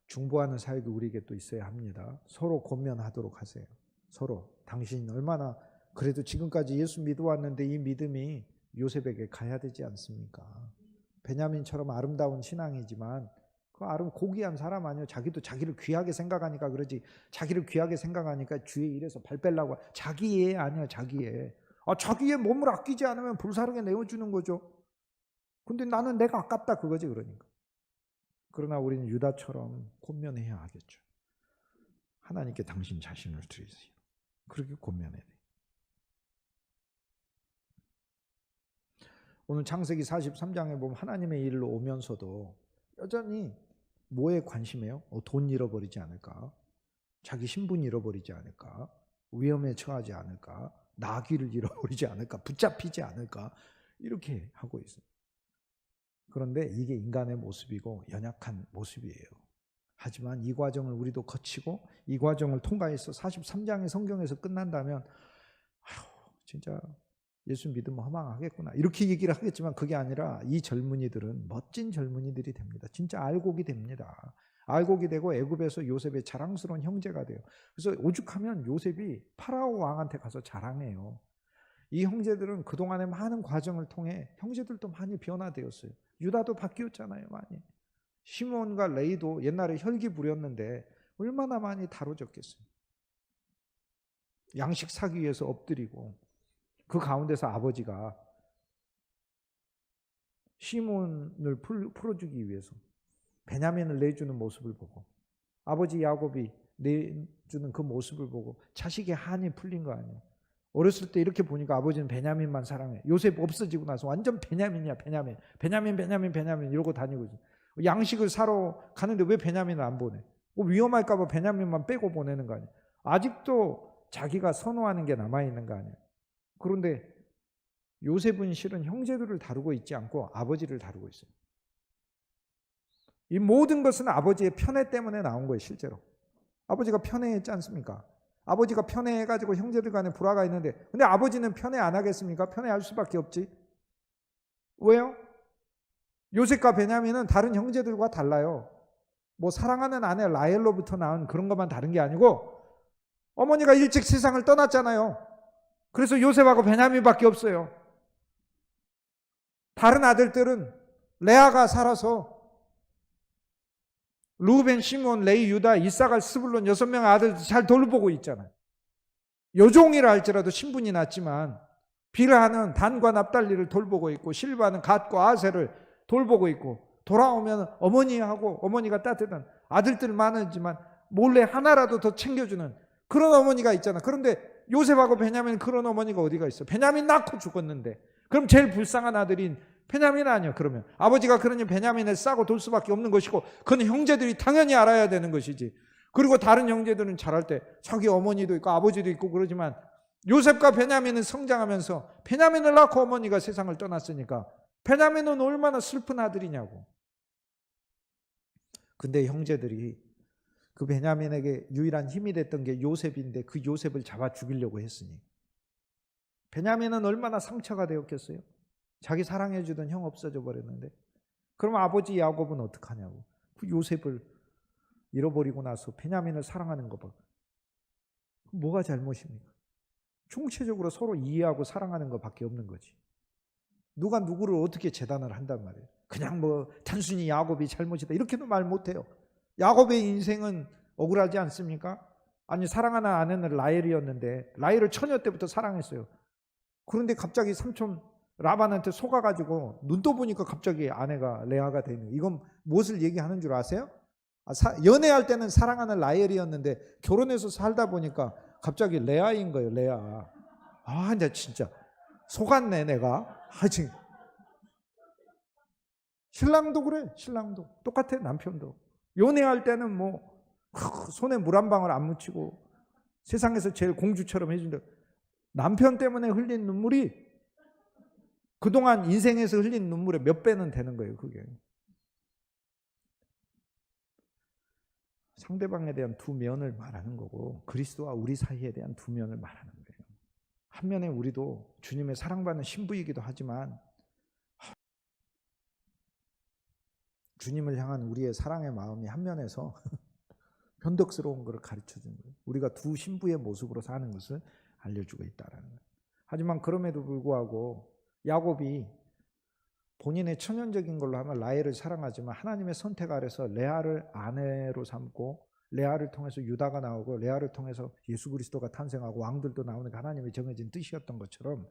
중보하는 사역이 우리에게 또 있어야 합니다. 서로 권면하도록 하세요. 서로 당신 얼마나 그래도 지금까지 예수 믿어왔는데 이 믿음이 요셉에게 가야 되지 않습니까? 베냐민처럼 아름다운 신앙이지만 그 고귀한 사람 아니에요. 자기도 자기를 귀하게 생각하니까 그러지, 자기를 귀하게 생각하니까 주의 일에서 발 빼려고. 자기애 아니에요. 자기애. 자기의 몸을 아끼지 않으면 불사르게 내어주는 거죠. 근데 나는 내가 아깝다 그거지. 그러니까. 그러나 우리는 유다처럼 권면해야 하겠죠. 하나님께 당신 자신을 드리세요. 그렇게 권면해야 돼요. 오늘 창세기 43장에 보면 하나님의 일로 오면서도 여전히 뭐에 관심해요? 돈 잃어버리지 않을까? 자기 신분 잃어버리지 않을까? 위험에 처하지 않을까? 나귀를 잃어버리지 않을까? 붙잡히지 않을까? 이렇게 하고 있어요. 그런데 이게 인간의 모습이고 연약한 모습이에요. 하지만 이 과정을 우리도 거치고 이 과정을 통과해서 43장의 성경에서 끝난다면 진짜 예수 믿으면 허망하겠구나 이렇게 얘기를 하겠지만, 그게 아니라 이 젊은이들은 멋진 젊은이들이 됩니다. 진짜 알곡이 됩니다. 알곡이 되고 애굽에서 요셉의 자랑스러운 형제가 돼요. 그래서 오죽하면 요셉이 파라오 왕한테 가서 자랑해요. 이 형제들은 그동안의 많은 과정을 통해 형제들도 많이 변화되었어요. 유다도 바뀌었잖아요. 많이. 시몬과 레이도 옛날에 혈기 부렸는데 얼마나 많이 다뤄졌겠어요. 양식 사기 위해서 엎드리고, 그 가운데서 아버지가 시몬을 풀어주기 위해서 베냐민을 내주는 모습을 보고, 아버지 야곱이 내주는 그 모습을 보고 자식의 한이 풀린 거 아니에요. 어렸을 때 이렇게 보니까 아버지는 베냐민만 사랑해. 요셉 없어지고 나서 완전 베냐민이야. 베냐민 이러고 다니고, 양식을 사러 가는데 왜 베냐민을 안 보내? 위험할까 봐 베냐민만 빼고 보내는 거 아니에요. 아직도 자기가 선호하는 게 남아있는 거 아니에요. 그런데 요셉은 실은 형제들을 다루고 있지 않고 아버지를 다루고 있어요. 이 모든 것은 아버지의 편애 때문에 나온 거예요. 실제로 아버지가 편애했지 않습니까? 아버지가 편애해가지고 형제들 간에 불화가 있는데, 근데 아버지는 편애 안 하겠습니까? 편애할 수밖에 없지. 왜요? 요셉과 베냐민은 다른 형제들과 달라요. 뭐 사랑하는 아내 라헬로부터 나온 그런 것만 다른 게 아니고, 어머니가 일찍 세상을 떠났잖아요. 그래서 요셉하고 베냐민밖에 없어요. 다른 아들들은 레아가 살아서 루벤, 시몬, 레위, 유다, 이사갈, 스불론 6명 아들들 잘 돌보고 있잖아요. 여종이라 할지라도 신분이 낮지만 빌하는 단과 납달리를 돌보고 있고, 실바는 갓과 아셀을 돌보고 있고, 돌아오면 어머니하고 어머니가 따뜻한 아들들 많지만 몰래 하나라도 더 챙겨주는 그런 어머니가 있잖아. 그런데 요셉하고 베냐민 그런 어머니가 어디가 있어? 베냐민 낳고 죽었는데. 그럼 제일 불쌍한 아들인 베냐민 아니야. 그러면 아버지가 그러니 베냐민을 싸고 돌 수밖에 없는 것이고, 그건 형제들이 당연히 알아야 되는 것이지. 그리고 다른 형제들은 자랄 때 자기 어머니도 있고 아버지도 있고 그러지만, 요셉과 베냐민은 성장하면서 베냐민을 낳고 어머니가 세상을 떠났으니까 베냐민은 얼마나 슬픈 아들이냐고. 근데 형제들이 그 베냐민에게 유일한 힘이 됐던 게 요셉인데, 그 요셉을 잡아 죽이려고 했으니 베냐민은 얼마나 상처가 되었겠어요? 자기 사랑해 주던 형 없어져 버렸는데. 그럼 아버지 야곱은 어떡하냐고. 그 요셉을 잃어버리고 나서 베냐민을 사랑하는 거 봐. 뭐가 잘못입니까? 총체적으로 서로 이해하고 사랑하는 것밖에 없는 거지. 누가 누구를 어떻게 재단을 한단 말이에요. 그냥 뭐 단순히 야곱이 잘못이다 이렇게도 말 못해요. 야곱의 인생은 억울하지 않습니까? 아니, 사랑하는 아내는 라헬이었는데 라헬을 처녀 때부터 사랑했어요. 그런데 갑자기 삼촌 라반한테 속아가지고 눈 떠보니까 갑자기 아내가 레아가 되는, 이건 무엇을 얘기하는 줄 아세요? 연애할 때는 사랑하는 라헬이었는데 결혼해서 살다 보니까 갑자기 레아인 거예요. 레아. 아, 이제 진짜 속았네 내가. 아직 신랑도 그래. 신랑도 똑같아. 남편도 연애할 때는 뭐 손에 물 한 방울 안 묻히고 세상에서 제일 공주처럼 해준다. 남편 때문에 흘린 눈물이 그동안 인생에서 흘린 눈물의 몇 배는 되는 거예요. 그게 상대방에 대한 두 면을 말하는 거고, 그리스도와 우리 사이에 대한 두 면을 말하는 거예요. 한 면에 우리도 주님의 사랑받는 신부이기도 하지만, 주님을 향한 우리의 사랑의 마음이 한 면에서 변덕스러운 것을 가르쳐주는 거예요. 우리가 두 신부의 모습으로 사는 것을 알려주고 있다는 거예요. 하지만 그럼에도 불구하고 야곱이 본인의 천연적인 걸로 하면 라헬을 사랑하지만, 하나님의 선택 아래서 레아를 아내로 삼고, 레아를 통해서 유다가 나오고, 레아를 통해서 예수 그리스도가 탄생하고 왕들도 나오는 게 하나님의 정해진 뜻이었던 것처럼,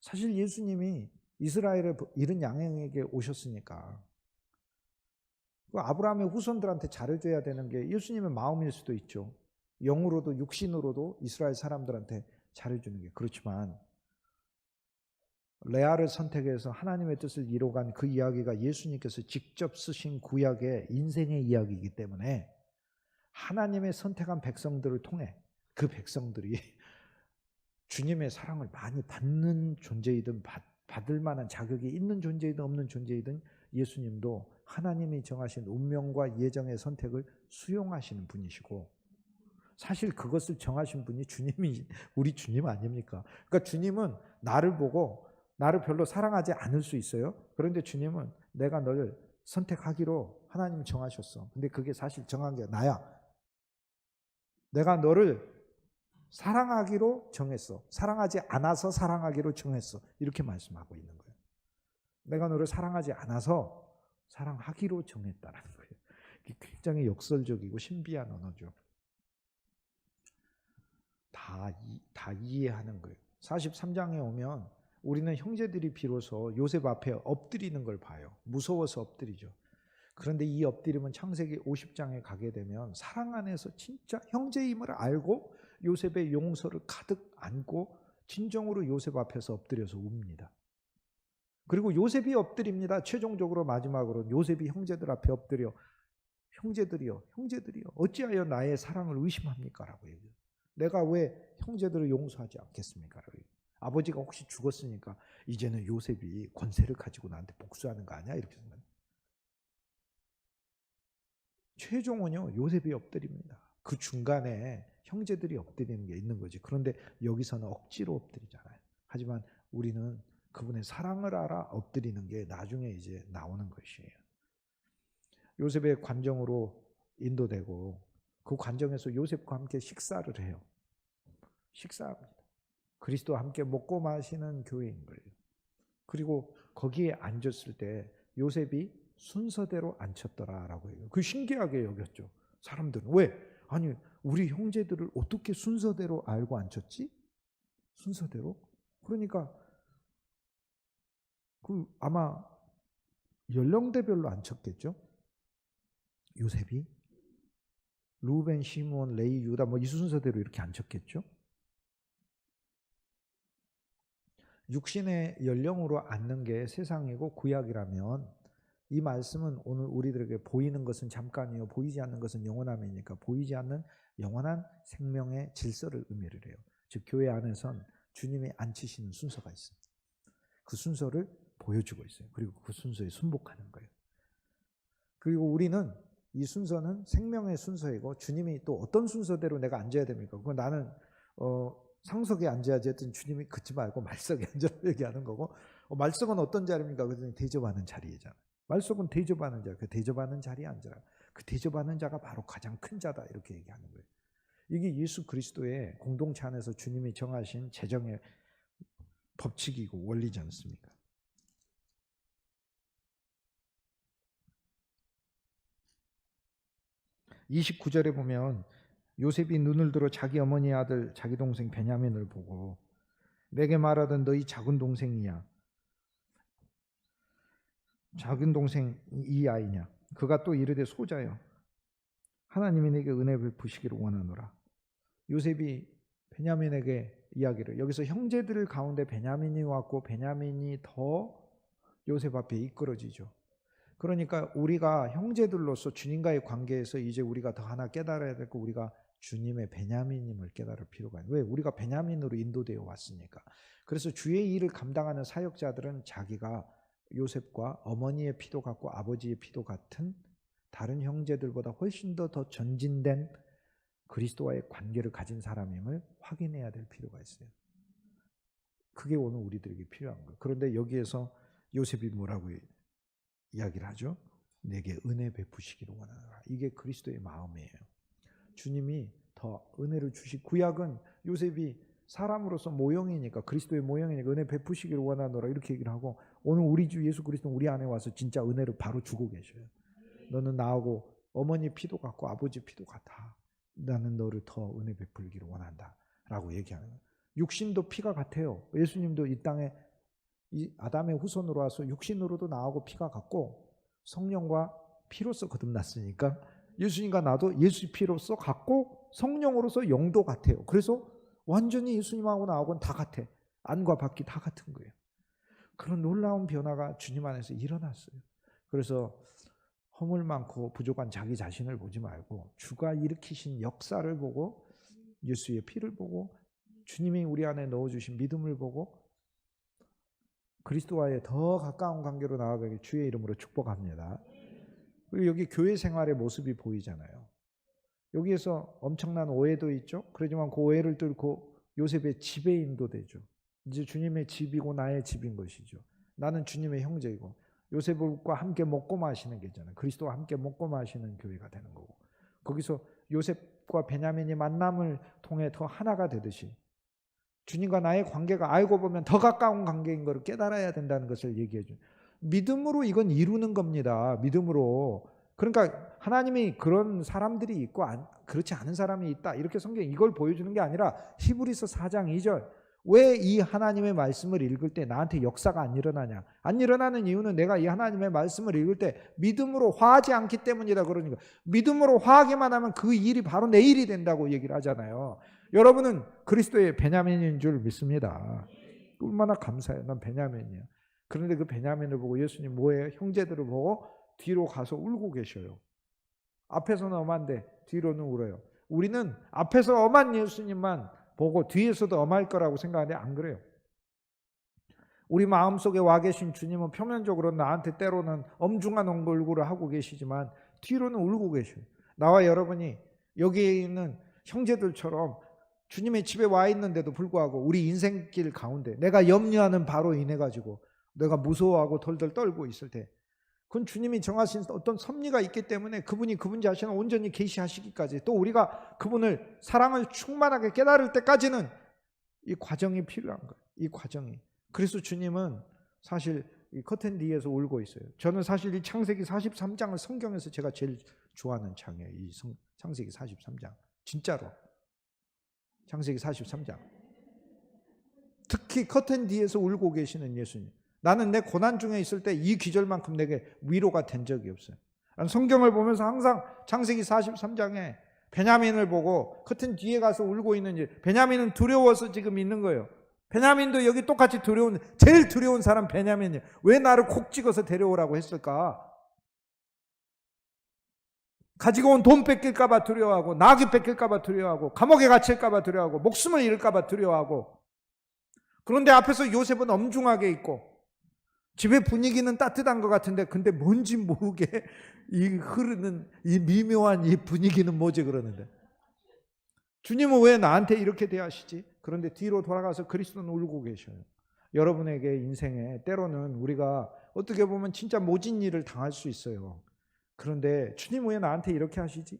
사실 예수님이 이스라엘을 이른 양행에게 오셨으니까 그 아브라함의 후손들한테 잘해줘야 되는 게 예수님의 마음일 수도 있죠. 영으로도 육신으로도 이스라엘 사람들한테 잘해주는 게. 그렇지만 레아를 선택해서 하나님의 뜻을 이뤄간 그 이야기가 예수님께서 직접 쓰신 구약의 인생의 이야기이기 때문에, 하나님의 선택한 백성들을 통해 그 백성들이 주님의 사랑을 많이 받는 존재이든 받을 만한 자격이 있는 존재이든 없는 존재이든, 예수님도 하나님이 정하신 운명과 예정의 선택을 수용하시는 분이시고, 사실 그것을 정하신 분이 주님이 우리 주님 아닙니까? 그러니까 주님은 나를 보고 나를 별로 사랑하지 않을 수 있어요. 그런데 주님은 내가 너를 선택하기로 하나님이 정하셨어. 근데 그게 사실 정한 게 나야. 내가 너를 사랑하기로 정했어. 사랑하지 않아서 사랑하기로 정했어. 이렇게 말씀하고 있는 거예요. 내가 너를 사랑하지 않아서 사랑하기로 정했다라는 거예요. 이게 굉장히 역설적이고 신비한 언어죠. 다 이해하는 거예요. 43장에 오면 우리는 형제들이 비로소 요셉 앞에 엎드리는 걸 봐요. 무서워서 엎드리죠. 그런데 이 엎드림은 창세기 50장에 가게 되면 사랑 안에서 진짜 형제임을 알고 요셉의 용서를 가득 안고 진정으로 요셉 앞에서 엎드려서 웁니다. 그리고 요셉이 엎드립니다. 최종적으로 마지막으로 요셉이 형제들 앞에 엎드려 형제들이여 어찌하여 나의 사랑을 의심합니까? 라고 얘기해요. 내가 왜 형제들을 용서하지 않겠습니까? 아버지가 혹시 죽었으니까 이제는 요셉이 권세를 가지고 나한테 복수하는 거 아니야? 이렇게 생각해요. 최종은요 요셉이 엎드립니다. 그 중간에 형제들이 엎드리는 게 있는 거지. 그런데 여기서는 억지로 엎드리잖아요. 하지만 우리는 그분의 사랑을 알아 엎드리는 게 나중에 이제 나오는 것이에요. 요셉의 관정으로 인도되고 그 관정에서 요셉과 함께 식사를 해요. 식사합니다. 그리스도와 함께 먹고 마시는 교회인 거예요. 그리고 거기에 앉았을 때 요셉이 순서대로 앉혔더라라고 해요. 그 신기하게 여겼죠. 사람들은 왜? 아니 우리 형제들을 어떻게 순서대로 알고 앉혔지? 순서대로? 그러니까 그 아마 연령대별로 앉혔겠죠. 요셉이 루벤, 시몬, 레위, 유다 뭐 이 순서대로 이렇게 앉혔겠죠. 육신의 연령으로 앉는 게 세상이고 구약이라면 이 말씀은 오늘 우리들에게 보이는 것은 잠깐이요 보이지 않는 것은 영원함이니까 보이지 않는 영원한 생명의 질서를 의미를 해요. 즉 교회 안에선 주님이 앉히시는 순서가 있습니다. 그 순서를 보여주고 있어요. 그리고 그 순서에 순복하는 거예요. 그리고 우리는 이 순서는 생명의 순서이고 주님이 또 어떤 순서대로 내가 앉아야 됩니까? 그건 나는 상석에 앉아야지 했더니 주님이 긋지 말고 말석에 앉으라고 얘기하는 거고 말석은 어떤 자리입니까? 그랬더니 대접하는 자리잖아요. 말석은 대접하는 자리, 그 대접하는 자리에 앉으라. 그 대접하는 자가 바로 가장 큰 자다 이렇게 얘기하는 거예요. 이게 예수 그리스도의 공동체 안에서 주님이 정하신 재정의 법칙이고 원리지 않습니까? (29절에) 보면 요셉이 눈을 들어 자기 어머니의 아들 자기 동생 베냐민을 보고 내게 말하던 너희 작은 동생이야. 작은 동생 이 아이냐. 그가 또 이르되 소자여 하나님이 내게 은혜 베푸시기를 원하노라. 요셉이 베냐민에게 이야기를 여기서 형제들 가운데 베냐민이 왔고 베냐민이 더 요셉 앞에 이끌어지죠. 그러니까 우리가 형제들로서 주님과의 관계에서 이제 우리가 더 하나 깨달아야 되고 우리가 주님의 베냐민임을 깨달을 필요가 있어요. 왜? 우리가 베냐민으로 인도되어 왔으니까. 그래서 주의 일을 감당하는 사역자들은 자기가 요셉과 어머니의 피도 같고 아버지의 피도 같은 다른 형제들보다 훨씬 더 전진된 그리스도와의 관계를 가진 사람임을 확인해야 될 필요가 있어요. 그게 오늘 우리들에게 필요한 거예요. 그런데 여기에서 요셉이 뭐라고 이야기를 하죠? 내게 은혜 베푸시기를 원하노라. 이게 그리스도의 마음이에요. 주님이 더 은혜를 구약은 요셉이 사람으로서 모형이니까 그리스도의 모형이니까 은혜 베푸시기를 원하노라 이렇게 얘기를 하고 오늘 우리 주 예수 그리스도는 우리 안에 와서 진짜 은혜를 바로 주고 계셔요. 너는 나하고 어머니 피도 같고 아버지 피도 같아. 나는 너를 더 은혜 베풀기를 원한다 라고 얘기하는 거예요. 육신도 피가 같아요. 예수님도 이 땅에 이 아담의 후손으로 와서 육신으로도 나하고 피가 같고 성령과 피로서 거듭났으니까 예수님과 나도 예수 피로서 같고 성령으로서 영도 같아요. 그래서 완전히 예수님하고 나하고는 다 같아. 안과 밖이 다 같은 거예요. 그런 놀라운 변화가 주님 안에서 일어났어요. 그래서 허물 많고 부족한 자기 자신을 보지 말고 주가 일으키신 역사를 보고 예수의 피를 보고 주님이 우리 안에 넣어주신 믿음을 보고 그리스도와의 더 가까운 관계로 나아가길 주의 이름으로 축복합니다. 그리고 여기 교회 생활의 모습이 보이잖아요. 여기에서 엄청난 오해도 있죠. 그렇지만 그 오해를 뚫고 요셉의 집에 인도되죠. 이제 주님의 집이고 나의 집인 것이죠. 나는 주님의 형제이고 요셉과 함께 먹고 마시는 게 있잖아요. 그리스도와 함께 먹고 마시는 교회가 되는 거고 거기서 요셉과 베냐민이 만남을 통해 더 하나가 되듯이 주님과 나의 관계가 알고 보면 더 가까운 관계인 것을 깨달아야 된다는 것을 얘기해 줘. 믿음으로 이건 이루는 겁니다. 믿음으로. 그러니까 하나님이 그런 사람들이 있고 그렇지 않은 사람이 있다. 이렇게 성경이 이걸 보여주는 게 아니라 히브리서 4장 2절 왜 이 하나님의 말씀을 읽을 때 나한테 역사가 안 일어나냐. 안 일어나는 이유는 내가 이 하나님의 말씀을 읽을 때 믿음으로 화하지 않기 때문이다. 그러니까 믿음으로 화하기만 하면 그 일이 바로 내 일이 된다고 얘기를 하잖아요. 여러분은 그리스도의 베냐민인 줄 믿습니다. 얼마나 감사해요. 난 베냐민이야. 그런데 그 베냐민을 보고 예수님 뭐예요? 형제들을 보고 뒤로 가서 울고 계셔요. 앞에서는 엄한데 뒤로는 울어요. 우리는 앞에서 엄한 예수님만 보고 뒤에서도 엄할 거라고 생각하는데 안 그래요. 우리 마음속에 와 계신 주님은 표면적으로 나한테 때로는 엄중한 얼굴을 하고 계시지만 뒤로는 울고 계셔요. 나와 여러분이 여기에 있는 형제들처럼 주님의 집에 와 있는데도 불구하고 우리 인생길 가운데 내가 염려하는 바로 인해 가지고 내가 무서워하고 덜덜 떨고 있을 때, 그건 주님이 정하신 어떤 섭리가 있기 때문에 그분이 그분 자신을 온전히 계시하시기까지, 또 우리가 그분을 사랑을 충만하게 깨달을 때까지는 이 과정이 필요한 거예요. 이 과정이. 그래서 주님은 사실 이 커튼 뒤에서 울고 있어요. 저는 사실 이 창세기 43장을 성경에서 제가 제일 좋아하는 장이에요. 이 창세기 43장. 진짜로. 창세기 43장. 특히 커튼 뒤에서 울고 계시는 예수님. 나는 내 고난 중에 있을 때 이 기절만큼 내게 위로가 된 적이 없어요. 성경을 보면서 항상 창세기 43장에 베냐민을 보고 커튼 뒤에 가서 울고 있는지, 베냐민은 두려워서 지금 있는 거예요. 베냐민도 여기 똑같이 제일 두려운 사람 베냐민이에요. 왜 나를 콕 찍어서 데려오라고 했을까? 가지고 온 돈 뺏길까 봐 두려워하고, 나귀 뺏길까 봐 두려워하고, 감옥에 갇힐까 봐 두려워하고, 목숨을 잃을까 봐 두려워하고. 그런데 앞에서 요셉은 엄중하게 있고 집의 분위기는 따뜻한 것 같은데, 근데 뭔지 모르게 이 흐르는 이 미묘한 이 분위기는 뭐지 그러는데, 주님은 왜 나한테 이렇게 대하시지? 그런데 뒤로 돌아가서 그리스도는 울고 계셔요. 여러분에게 인생에 때로는 우리가 어떻게 보면 진짜 모진 일을 당할 수 있어요. 그런데 주님 왜 나한테 이렇게 하시지?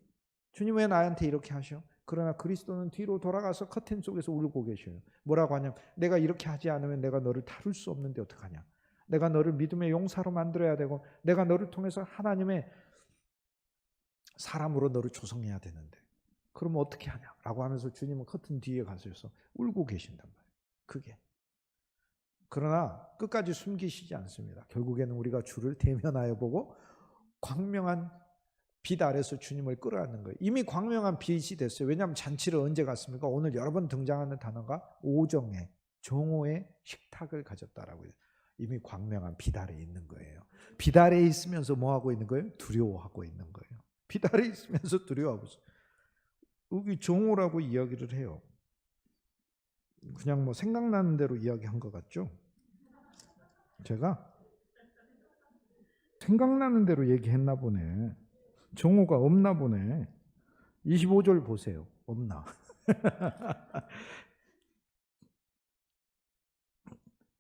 주님 왜 나한테 이렇게 하셔? 그러나 그리스도는 뒤로 돌아가서 커튼 속에서 울고 계셔요. 뭐라고 하냐면, 내가 이렇게 하지 않으면 내가 너를 다룰 수 없는데 어떡하냐? 내가 너를 믿음의 용사로 만들어야 되고, 내가 너를 통해서 하나님의 사람으로 너를 조성해야 되는데 그러면 어떻게 하냐라고 하면서 주님은 커튼 뒤에 가셔서 울고 계신단 말이에요. 그게. 그러나 끝까지 숨기시지 않습니다. 결국에는 우리가 주를 대면하여 보고 광명한 빛 아래서 주님을 끌어안는 거예요. 이미 광명한 빛이 됐어요. 왜냐하면 잔치를 언제 갔습니까? 오늘 여러 번 등장하는 단어가 오정의, 정오의 식탁을 가졌다라고 해요. 이미 광명한 빛 아래에 있는 거예요. 빛 아래에 있으면서 뭐 하고 있는 거예요? 두려워하고 있는 거예요. 빛 아래에 있으면서 두려워하고 있어요. 여기 정오라고 이야기를 해요. 그냥 뭐 생각나는 대로 이야기한 것 같죠? 제가 생각나는 대로 얘기했나 보네. 정오가 없나 보네. 25절 보세요. 없나?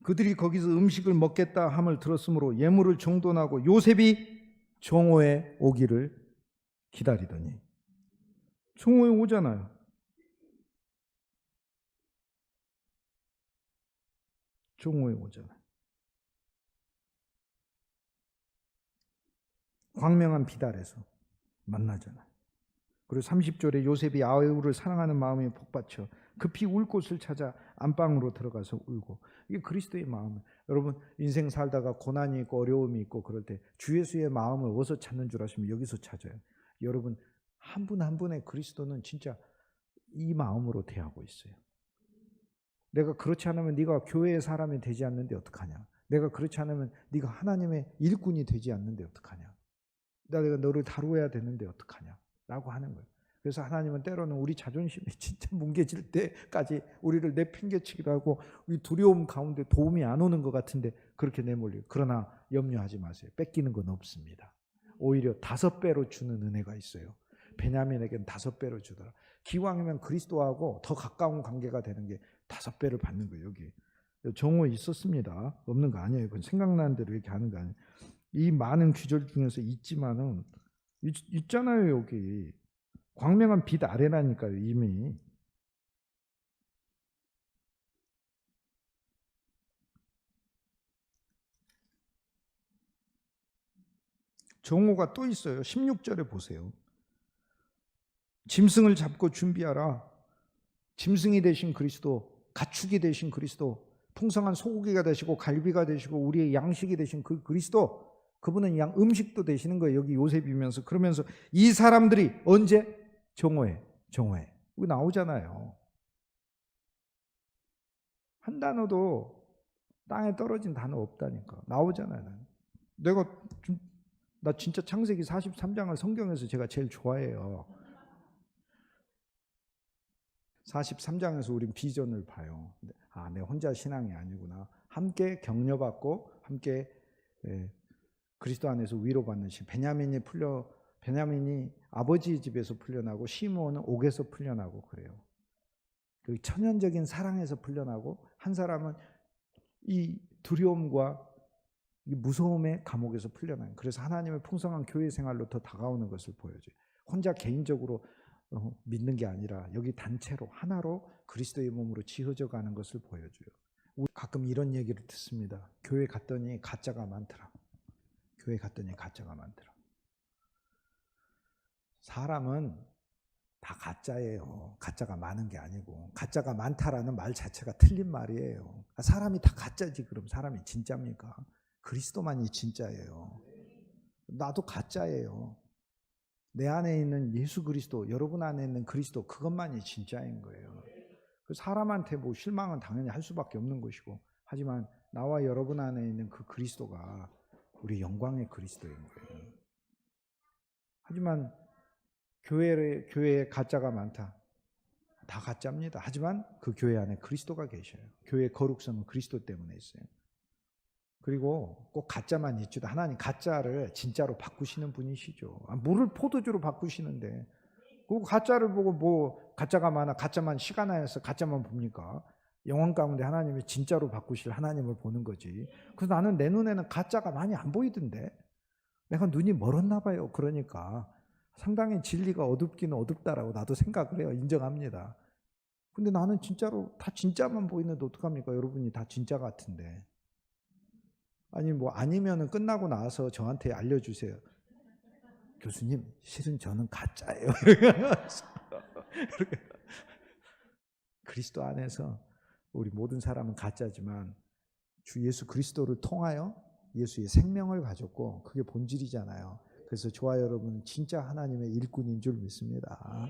그들이 거기서 음식을 먹겠다 함을 들었으므로 예물을 정돈하고 요셉이 정오에 오기를 기다리더니, 정오에 오잖아요. 정오에 오잖아요. 광명한 빛 아래서 만나잖아요. 그리고 30절에 요셉이 아우를 사랑하는 마음이 복받쳐 급히 울 곳을 찾아 안방으로 들어가서 울고. 이게 그리스도의 마음. 여러분 인생 살다가 고난이 있고 어려움이 있고 그럴 때 주 예수의 마음을 어디서 찾는 줄 아시면 여기서 찾아요. 여러분 한 분 한 분의 그리스도는 진짜 이 마음으로 대하고 있어요. 내가 그렇지 않으면 네가 교회의 사람이 되지 않는데 어떡하냐? 내가 그렇지 않으면 네가 하나님의 일꾼이 되지 않는데 어떡하냐? 내가 너를 다루어야 되는데 어떡하냐? 라고 하는 거예요. 그래서 하나님은 때로는 우리 자존심이 진짜 뭉개질 때까지 우리를 내팽개치기도 하고, 이 두려움 가운데 도움이 안 오는 것 같은데 그렇게 내몰려요. 그러나 염려하지 마세요. 뺏기는 건 없습니다. 오히려 5배로 주는 은혜가 있어요. 베냐민에게는 5배로 주더라. 기왕이면 그리스도하고 더 가까운 관계가 되는 게 5배를 받는 거예요. 여기 정오 있었습니다. 없는 거 아니에요. 그건 생각나는 대로 이렇게 하는 거 아니에요. 이 많은 귀절 중에서 있지만은 있잖아요. 여기 광명한 빛 아래라니까요. 이미 정오가 또 있어요. 16절에 보세요. 짐승을 잡고 준비하라. 짐승이 되신 그리스도, 가축이 되신 그리스도, 풍성한 소고기가 되시고 갈비가 되시고 우리의 양식이 되신 그 그리스도, 그분은 음식도 되시는 거예요. 여기 요셉이면서. 그러면서 이 사람들이 언제? 정오에. 여기 나오잖아요. 한 단어도 땅에 떨어진 단어 없다니까. 나오잖아요. 나 진짜 창세기 43장을 성경에서 제가 제일 좋아해요. 43장에서 우린 비전을 봐요. 내 혼자 신앙이 아니구나. 함께 격려받고 함께 그리스도 안에서 위로받는 시. 베냐민이 아버지의 집에서 풀려나고 시므온은 옥에서 풀려나고 그래요. 그 천연적인 사랑에서 풀려나고 한 사람은 이 두려움과 이 무서움의 감옥에서 풀려나요. 그래서 하나님의 풍성한 교회 생활로 더 다가오는 것을 보여줘요. 혼자 개인적으로 믿는 게 아니라 여기 단체로 하나로 그리스도의 몸으로 지어져 가는 것을 보여줘요. 가끔 이런 얘기를 듣습니다. 교회 갔더니 가짜가 많더라. 교회 갔더니 가짜가 많더라. 사람은 다 가짜예요. 가짜가 많은 게 아니고 가짜가 많다라는 말 자체가 틀린 말이에요. 사람이 다 가짜지 그럼 사람이 진짜입니까? 그리스도만이 진짜예요. 나도 가짜예요. 내 안에 있는 예수 그리스도, 여러분 안에 있는 그리스도 그것만이 진짜인 거예요. 그 사람한테 뭐 실망은 당연히 할 수밖에 없는 것이고 하지만 나와 여러분 안에 있는 그 그리스도가 우리 영광의 그리스도인 거예요. 하지만 교회에 가짜가 많다. 다 가짜입니다. 하지만 그 교회 안에 그리스도가 계셔요. 교회의 거룩성은 그리스도 때문에 있어요. 그리고 꼭 가짜만 있지도 하나님 가짜를 진짜로 바꾸시는 분이시죠. 물을 포도주로 바꾸시는데 그 가짜를 보고 뭐 가짜가 많아 가짜만 시간 안에서 가짜만 봅니까? 영혼 가운데 하나님이 진짜로 바꾸실 하나님을 보는 거지. 그래서 나는 내 눈에는 가짜가 많이 안 보이던데 내가 눈이 멀었나 봐요. 그러니까 상당히 진리가 어둡기는 어둡다라고 나도 생각을 해요. 인정합니다. 근데 나는 진짜로 다 진짜만 보이는데 어떡합니까? 여러분이 다 진짜 같은데. 아니 뭐 아니면은 끝나고 나서 저한테 알려주세요. 교수님 실은 저는 가짜예요. 그리스도 안에서 우리 모든 사람은 가짜지만 주 예수 그리스도를 통하여 예수의 생명을 가졌고 그게 본질이잖아요. 그래서 저와 여러분은 진짜 하나님의 일꾼인 줄 믿습니다.